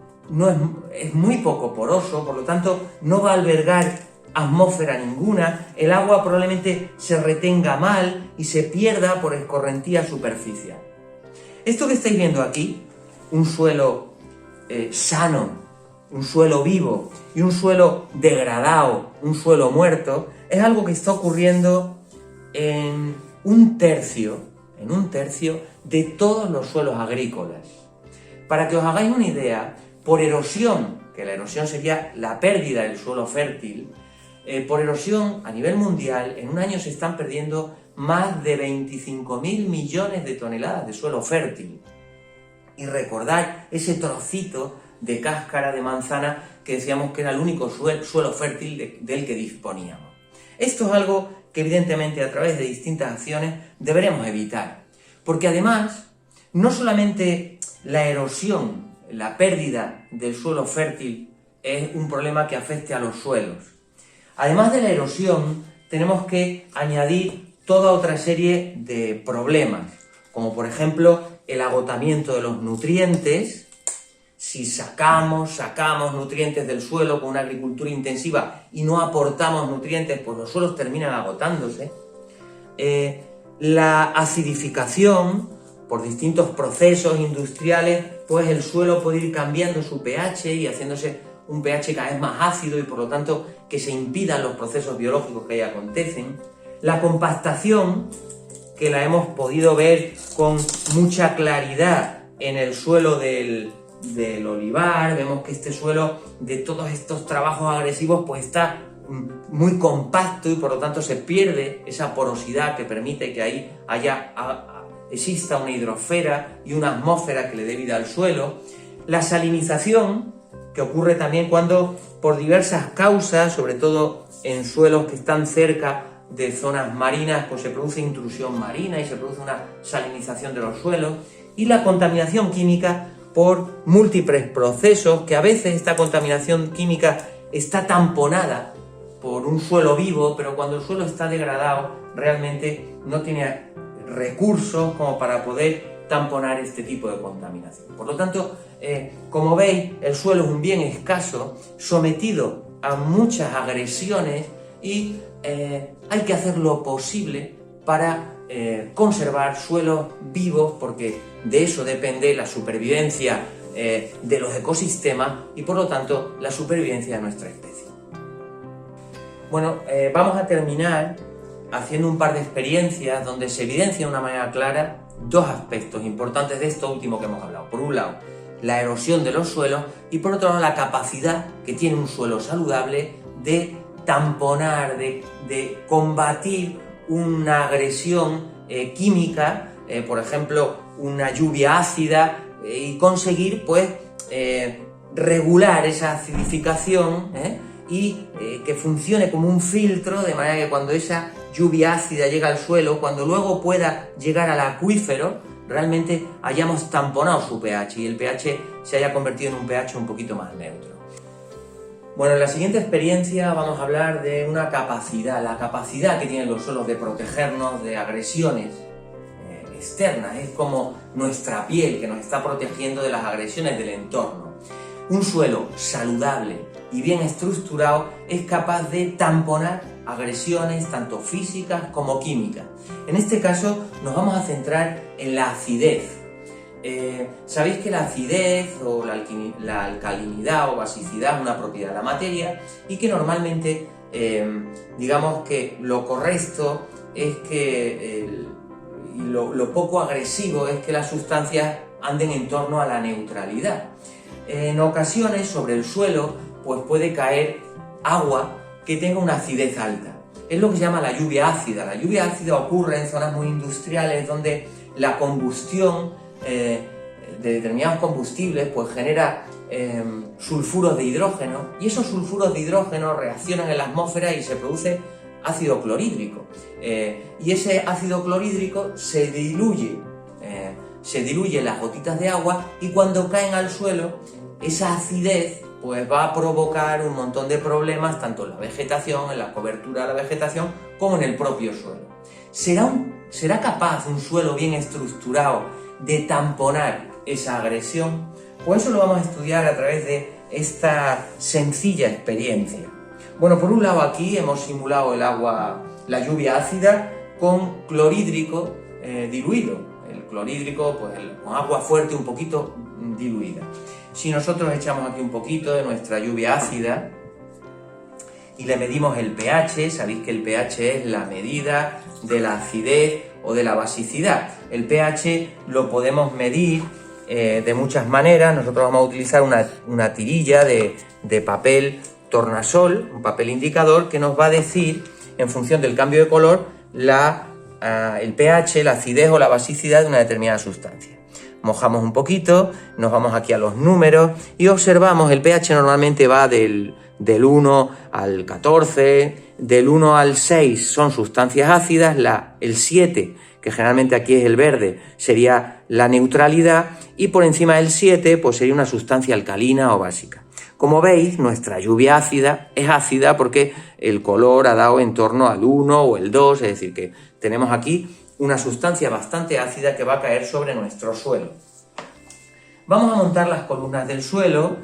es muy poco poroso, por lo tanto no va a albergar atmósfera ninguna. El agua probablemente se retenga mal y se pierda por escorrentía superficial. Esto que estáis viendo aquí, un suelo sano, un suelo vivo y un suelo degradado, un suelo muerto, es algo que está ocurriendo en un tercio de todos los suelos agrícolas. Para que os hagáis una idea, por erosión, que la erosión sería la pérdida del suelo fértil, por erosión a nivel mundial, en un año se están perdiendo más de 25.000 millones de toneladas de suelo fértil. Y recordad ese trocito de cáscara de manzana que decíamos que era el único suelo fértil del que disponíamos. Esto es algo que evidentemente a través de distintas acciones deberemos evitar, porque además no solamente la erosión, la pérdida del suelo fértil es un problema que afecte a los suelos. Además de la erosión, tenemos que añadir toda otra serie de problemas, como por ejemplo el agotamiento de los nutrientes. Si sacamos nutrientes del suelo con una agricultura intensiva y no aportamos nutrientes, pues los suelos terminan agotándose. La acidificación, por distintos procesos industriales, pues el suelo puede ir cambiando su pH y haciéndose un pH cada vez más ácido y por lo tanto que se impidan los procesos biológicos que ahí acontecen. La compactación, que la hemos podido ver con mucha claridad en el suelo del olivar. Vemos que este suelo, de todos estos trabajos agresivos, pues está muy compacto y por lo tanto se pierde esa porosidad que permite que ahí exista una hidrosfera y una atmósfera que le dé vida al suelo. La salinización, que ocurre también cuando por diversas causas, sobre todo en suelos que están cerca de zonas marinas, pues se produce intrusión marina y se produce una salinización de los suelos. Y la contaminación química por múltiples procesos, que a veces esta contaminación química está tamponada por un suelo vivo, pero cuando el suelo está degradado realmente no tiene recursos como para poder tamponar este tipo de contaminación. Por lo tanto, como veis, el suelo es un bien escaso, sometido a muchas agresiones y hay que hacer lo posible para conservar suelos vivos, porque de eso depende la supervivencia de los ecosistemas y por lo tanto la supervivencia de nuestra especie. Bueno, vamos a terminar haciendo un par de experiencias donde se evidencia de una manera clara dos aspectos importantes de esto último que hemos hablado. Por un lado, la erosión de los suelos y por otro lado, la capacidad que tiene un suelo saludable de tamponar, de combatir una agresión química, por ejemplo, una lluvia ácida, y conseguir pues regular esa acidificación y que funcione como un filtro, de manera que cuando esa lluvia ácida llega al suelo, cuando luego pueda llegar al acuífero, realmente hayamos tamponado su pH y el pH se haya convertido en un pH un poquito más neutro. Bueno, en la siguiente experiencia vamos a hablar de una capacidad, la capacidad que tienen los suelos de protegernos de agresiones externas. Es como nuestra piel que nos está protegiendo de las agresiones del entorno. Un suelo saludable y bien estructurado es capaz de tamponar agresiones tanto físicas como químicas. En este caso nos vamos a centrar en la acidez. Sabéis que la acidez o la alcalinidad o basicidad es una propiedad de la materia y que normalmente digamos que lo correcto es que lo poco agresivo es que las sustancias anden en torno a la neutralidad. En ocasiones sobre el suelo pues puede caer agua que tenga una acidez alta. Es lo que se llama la lluvia ácida. La lluvia ácida ocurre en zonas muy industriales donde la combustión de determinados combustibles pues genera sulfuros de hidrógeno y esos sulfuros de hidrógeno reaccionan en la atmósfera y se produce ácido clorhídrico. Y ese ácido clorhídrico se diluye en las gotitas de agua y cuando caen al suelo esa acidez pues va a provocar un montón de problemas tanto en la vegetación, en la cobertura de la vegetación, como en el propio suelo. ¿Será capaz un suelo bien estructurado de tamponar esa agresión? Pues eso lo vamos a estudiar a través de esta sencilla experiencia. Bueno, por un lado aquí hemos simulado la lluvia ácida con clorhídrico diluido. El clorhídrico pues con agua fuerte un poquito diluida. Si nosotros echamos aquí un poquito de nuestra lluvia ácida y le medimos el pH, sabéis que el pH es la medida de la acidez o de la basicidad. El pH lo podemos medir de muchas maneras. Nosotros vamos a utilizar una tirilla de papel tornasol, un papel indicador que nos va a decir, en función del cambio de color, el pH, la acidez o la basicidad de una determinada sustancia. Mojamos un poquito, nos vamos aquí a los números y observamos el pH normalmente va del 1 al 14, del 1 al 6 son sustancias ácidas, el 7, que generalmente aquí es el verde, sería la neutralidad y por encima del 7 pues sería una sustancia alcalina o básica. Como veis, nuestra lluvia ácida es ácida porque el color ha dado en torno al 1 o el 2, es decir, que tenemos aquí una sustancia bastante ácida que va a caer sobre nuestro suelo. Vamos a montar las columnas del suelo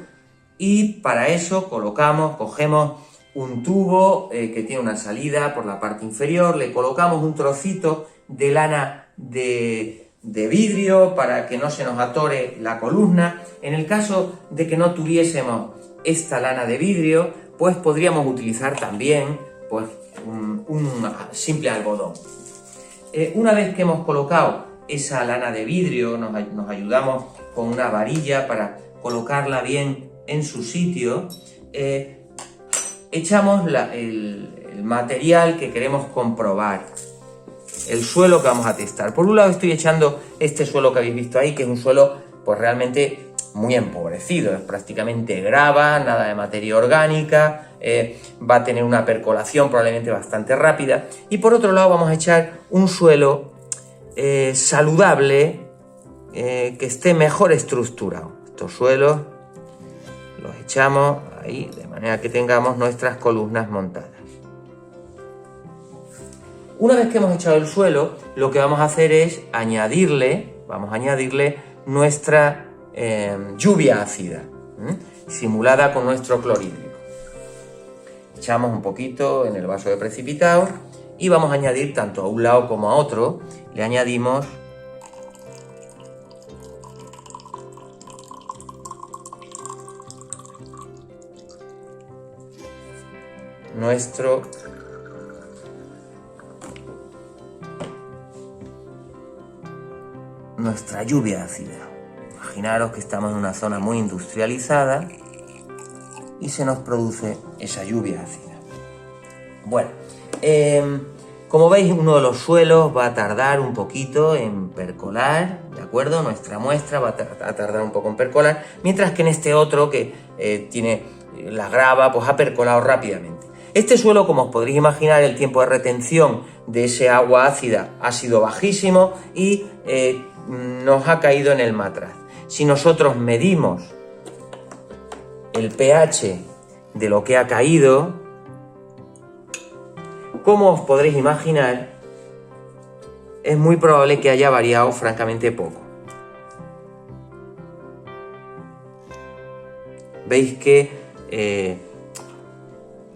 y para eso cogemos un tubo que tiene una salida por la parte inferior, le colocamos un trocito de lana de vidrio para que no se nos atore la columna. En el caso de que no tuviésemos esta lana de vidrio, pues podríamos utilizar también pues, un simple algodón. Una vez que hemos colocado esa lana de vidrio, nos ayudamos con una varilla para colocarla bien en su sitio, echamos el material que queremos comprobar, el suelo que vamos a testar. Por un lado estoy echando este suelo que habéis visto ahí, que es un suelo pues realmente muy empobrecido, es prácticamente grava, nada de materia orgánica, va a tener una percolación probablemente bastante rápida. Y por otro lado vamos a echar un suelo saludable, que esté mejor estructurado. Estos suelos los echamos ahí de manera que tengamos nuestras columnas montadas. Una vez que hemos echado el suelo, lo que vamos a hacer es añadirle nuestra lluvia ácida, simulada con nuestro clorhídrico. Echamos un poquito en el vaso de precipitado y vamos a añadir tanto a un lado como a otro, le añadimos nuestra lluvia ácida. Imaginaros que estamos en una zona muy industrializada y se nos produce esa lluvia ácida. Bueno, como veis, uno de los suelos va a tardar un poquito en percolar, ¿de acuerdo? Nuestra muestra va a tardar un poco en percolar, mientras que en este otro que tiene la grava, pues ha percolado rápidamente. Este suelo, como os podréis imaginar, el tiempo de retención de ese agua ácida ha sido bajísimo y nos ha caído en el matraz. Si nosotros medimos el pH de lo que ha caído, como os podréis imaginar, es muy probable que haya variado francamente poco. Veis que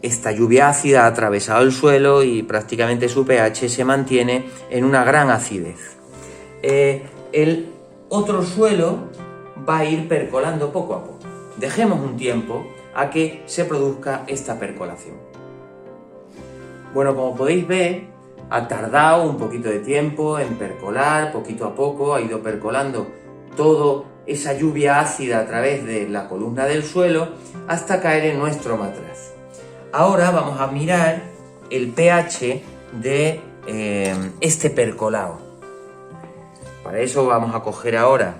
esta lluvia ácida ha atravesado el suelo y prácticamente su pH se mantiene en una gran acidez. El otro suelo va a ir percolando poco a poco. Dejemos un tiempo a que se produzca esta percolación. Bueno, como podéis ver, ha tardado un poquito de tiempo en percolar, poquito a poco ha ido percolando toda esa lluvia ácida a través de la columna del suelo hasta caer en nuestro matraz. Ahora vamos a mirar el pH de este percolado. Para eso vamos a coger ahora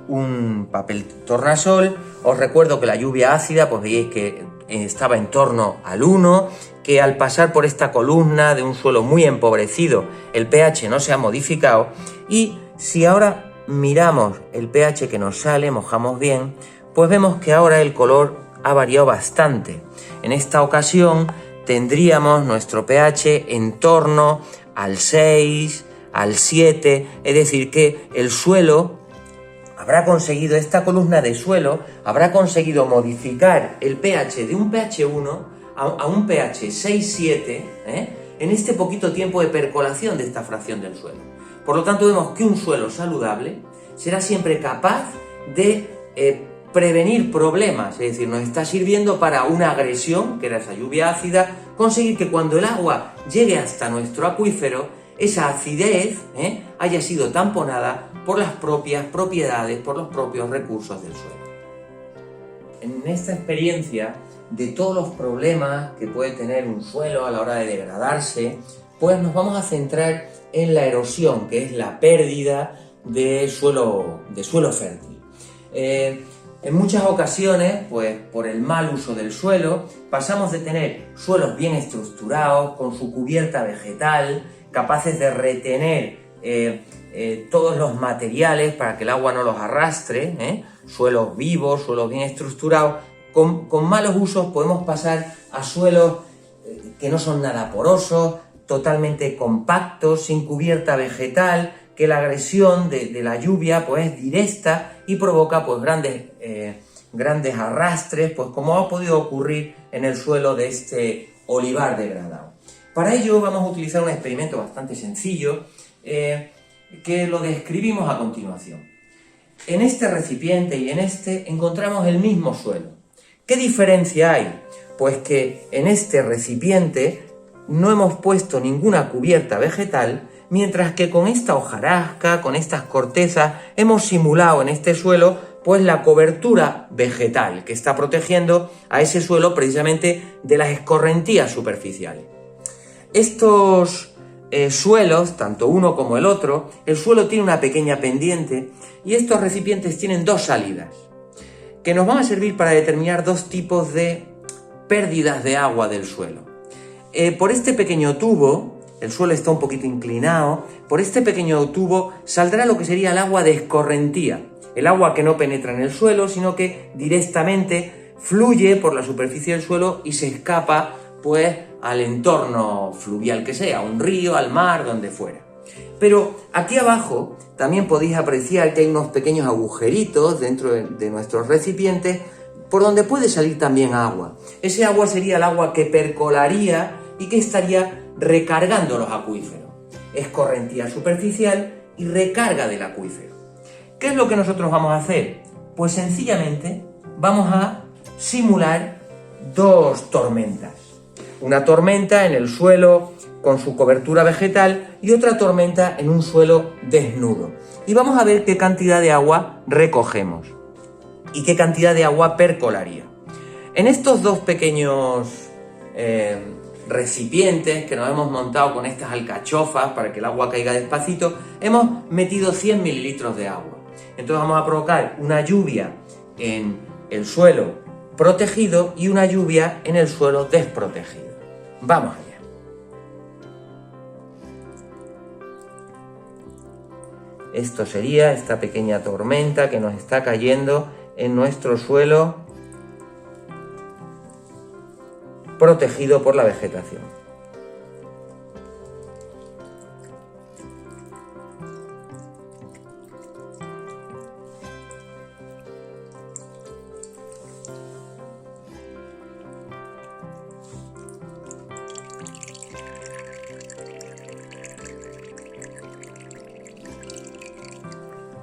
un papel tornasol. Os recuerdo que la lluvia ácida, pues veis que estaba en torno al 1, que al pasar por esta columna de un suelo muy empobrecido, el pH no se ha modificado. Y si ahora miramos el pH que nos sale, mojamos bien, pues vemos que ahora el color ha variado bastante. En esta ocasión tendríamos nuestro pH en torno al 6, al 7, es decir que el suelo habrá conseguido, esta columna de suelo habrá conseguido modificar el pH de un pH 1 a un pH 6-7 en este poquito tiempo de percolación de esta fracción del suelo. Por lo tanto, vemos que un suelo saludable será siempre capaz de prevenir problemas, es decir, nos está sirviendo para una agresión, que era esa lluvia ácida, conseguir que cuando el agua llegue hasta nuestro acuífero, esa acidez haya sido tamponada por las propias propiedades, por los propios recursos del suelo. En esta experiencia de todos los problemas que puede tener un suelo a la hora de degradarse, pues nos vamos a centrar en la erosión, que es la pérdida de suelo fértil. En muchas ocasiones, pues por el mal uso del suelo, pasamos de tener suelos bien estructurados, con su cubierta vegetal, capaces de retener todos los materiales para que el agua no los arrastre, suelos vivos, suelos bien estructurados. Con malos usos podemos pasar a suelos que no son nada porosos, totalmente compactos, sin cubierta vegetal, que la agresión de la lluvia pues es directa y provoca pues grandes arrastres, pues como ha podido ocurrir en el suelo de este olivar degradado. Para ello vamos a utilizar un experimento bastante sencillo que lo describimos a continuación. En este recipiente y en este encontramos el mismo suelo. ¿Qué diferencia hay? Pues que en este recipiente no hemos puesto ninguna cubierta vegetal, mientras que con esta hojarasca, con estas cortezas, hemos simulado en este suelo pues la cobertura vegetal que está protegiendo a ese suelo precisamente de las escorrentías superficiales. Estos suelos, tanto uno como el otro, el suelo tiene una pequeña pendiente y estos recipientes tienen dos salidas que nos van a servir para determinar dos tipos de pérdidas de agua del suelo. Por este pequeño tubo, el suelo está un poquito inclinado, por este pequeño tubo saldrá lo que sería el agua de escorrentía, el agua que no penetra en el suelo, sino que directamente fluye por la superficie del suelo y se escapa pues al entorno fluvial que sea, un río, al mar, donde fuera. Pero aquí abajo también podéis apreciar que hay unos pequeños agujeritos dentro de nuestros recipientes por donde puede salir también agua. Ese agua sería el agua que percolaría y que estaría recargando los acuíferos. Escorrentía superficial y recarga del acuífero. ¿Qué es lo que nosotros vamos a hacer? Pues sencillamente vamos a simular dos tormentas. Una tormenta en el suelo con su cobertura vegetal y otra tormenta en un suelo desnudo. Y vamos a ver qué cantidad de agua recogemos y qué cantidad de agua percolaría. En estos dos pequeños recipientes que nos hemos montado con estas alcachofas para que el agua caiga despacito, hemos metido 100 mililitros de agua. Entonces vamos a provocar una lluvia en el suelo protegido y una lluvia en el suelo desprotegido. Vamos allá. Esto sería esta pequeña tormenta que nos está cayendo en nuestro suelo protegido por la vegetación.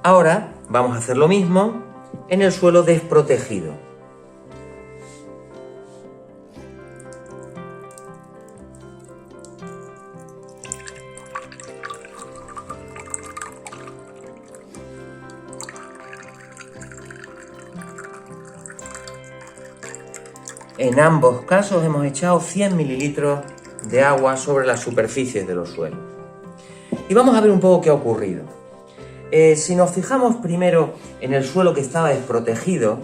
Ahora vamos a hacer lo mismo en el suelo desprotegido. En ambos casos hemos echado 100 mililitros de agua sobre las superficies de los suelos. Y vamos a ver un poco qué ha ocurrido. Si nos fijamos primero en el suelo que estaba desprotegido,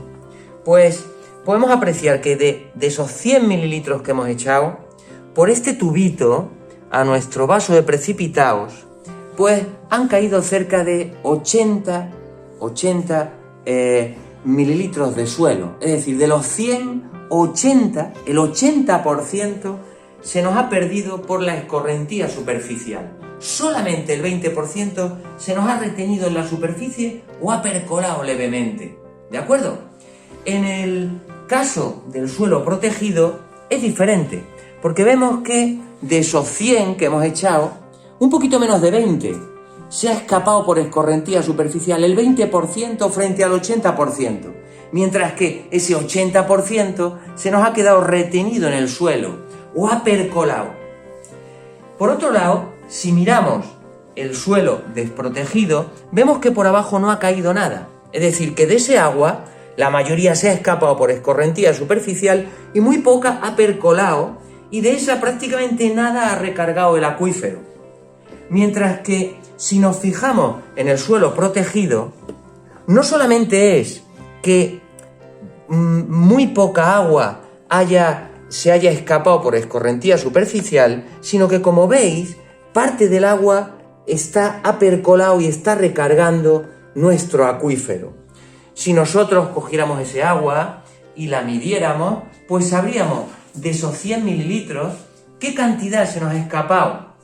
pues podemos apreciar que de esos 100 mililitros que hemos echado, por este tubito a nuestro vaso de precipitados, pues han caído cerca de 80 mililitros de suelo. Es decir, de los 100, el 80% se nos ha perdido por la escorrentía superficial. Solamente el 20% se nos ha retenido en la superficie o ha percolado levemente. ¿De acuerdo? En el caso del suelo protegido es diferente, porque vemos que de esos 100 que hemos echado, un poquito menos de 20 se ha escapado por escorrentía superficial, el 20% frente al 80%, mientras que ese 80% se nos ha quedado retenido en el suelo o ha percolado. Por otro lado, si miramos el suelo desprotegido, vemos que por abajo no ha caído nada. Es decir, que de ese agua, la mayoría se ha escapado por escorrentía superficial y muy poca ha percolado, y de esa prácticamente nada ha recargado el acuífero. Mientras que si nos fijamos en el suelo protegido, no solamente es que muy poca agua se haya escapado por escorrentía superficial, sino que, como veis, parte del agua está apercolado y está recargando nuestro acuífero. Si nosotros cogiéramos ese agua y la midiéramos, pues sabríamos de esos 100 mililitros qué cantidad se nos ha escapado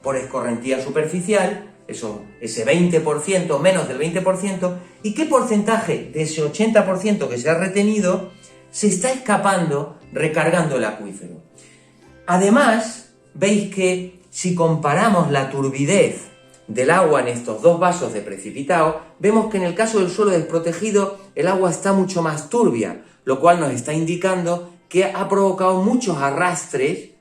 por escorrentía superficial, ese 20%, menos del 20%, y qué porcentaje de ese 80% que se ha retenido se está escapando recargando el acuífero. Además, veis que si comparamos la turbidez del agua en estos dos vasos de precipitado, vemos que en el caso del suelo desprotegido el agua está mucho más turbia, lo cual nos está indicando que ha provocado muchos arrastres,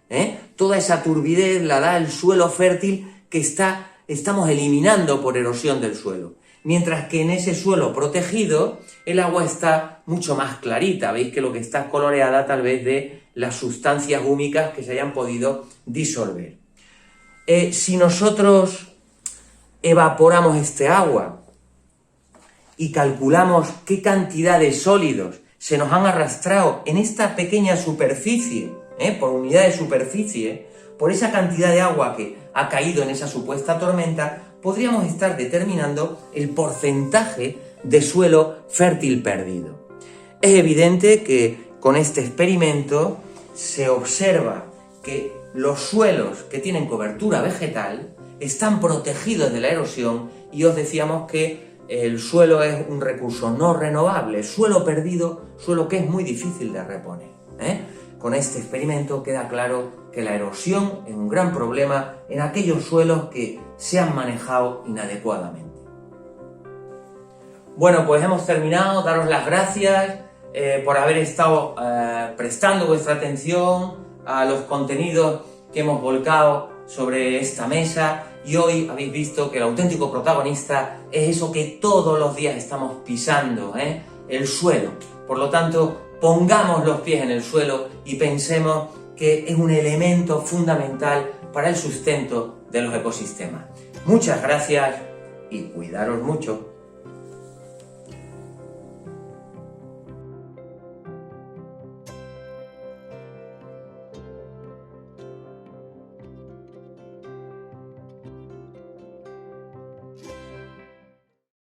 toda esa turbidez la da el suelo fértil que estamos eliminando por erosión del suelo. Mientras que en ese suelo protegido el agua está mucho más clarita, veis que lo que está coloreada tal vez de las sustancias húmicas que se hayan podido disolver. Si nosotros evaporamos este agua y calculamos qué cantidad de sólidos se nos han arrastrado en esta pequeña superficie, por unidad de superficie, por esa cantidad de agua que ha caído en esa supuesta tormenta, podríamos estar determinando el porcentaje de suelo fértil perdido. Es evidente que con este experimento se observa que los suelos que tienen cobertura vegetal están protegidos de la erosión y os decíamos que el suelo es un recurso no renovable, suelo perdido, suelo que es muy difícil de reponer. Con este experimento queda claro que la erosión es un gran problema en aquellos suelos que se han manejado inadecuadamente. Bueno, pues hemos terminado. Daros las gracias por haber estado prestando vuestra atención a los contenidos que hemos volcado sobre esta mesa, y hoy habéis visto que el auténtico protagonista es eso que todos los días estamos pisando, el suelo. Por lo tanto, pongamos los pies en el suelo y pensemos que es un elemento fundamental para el sustento de los ecosistemas. Muchas gracias y cuidaros mucho.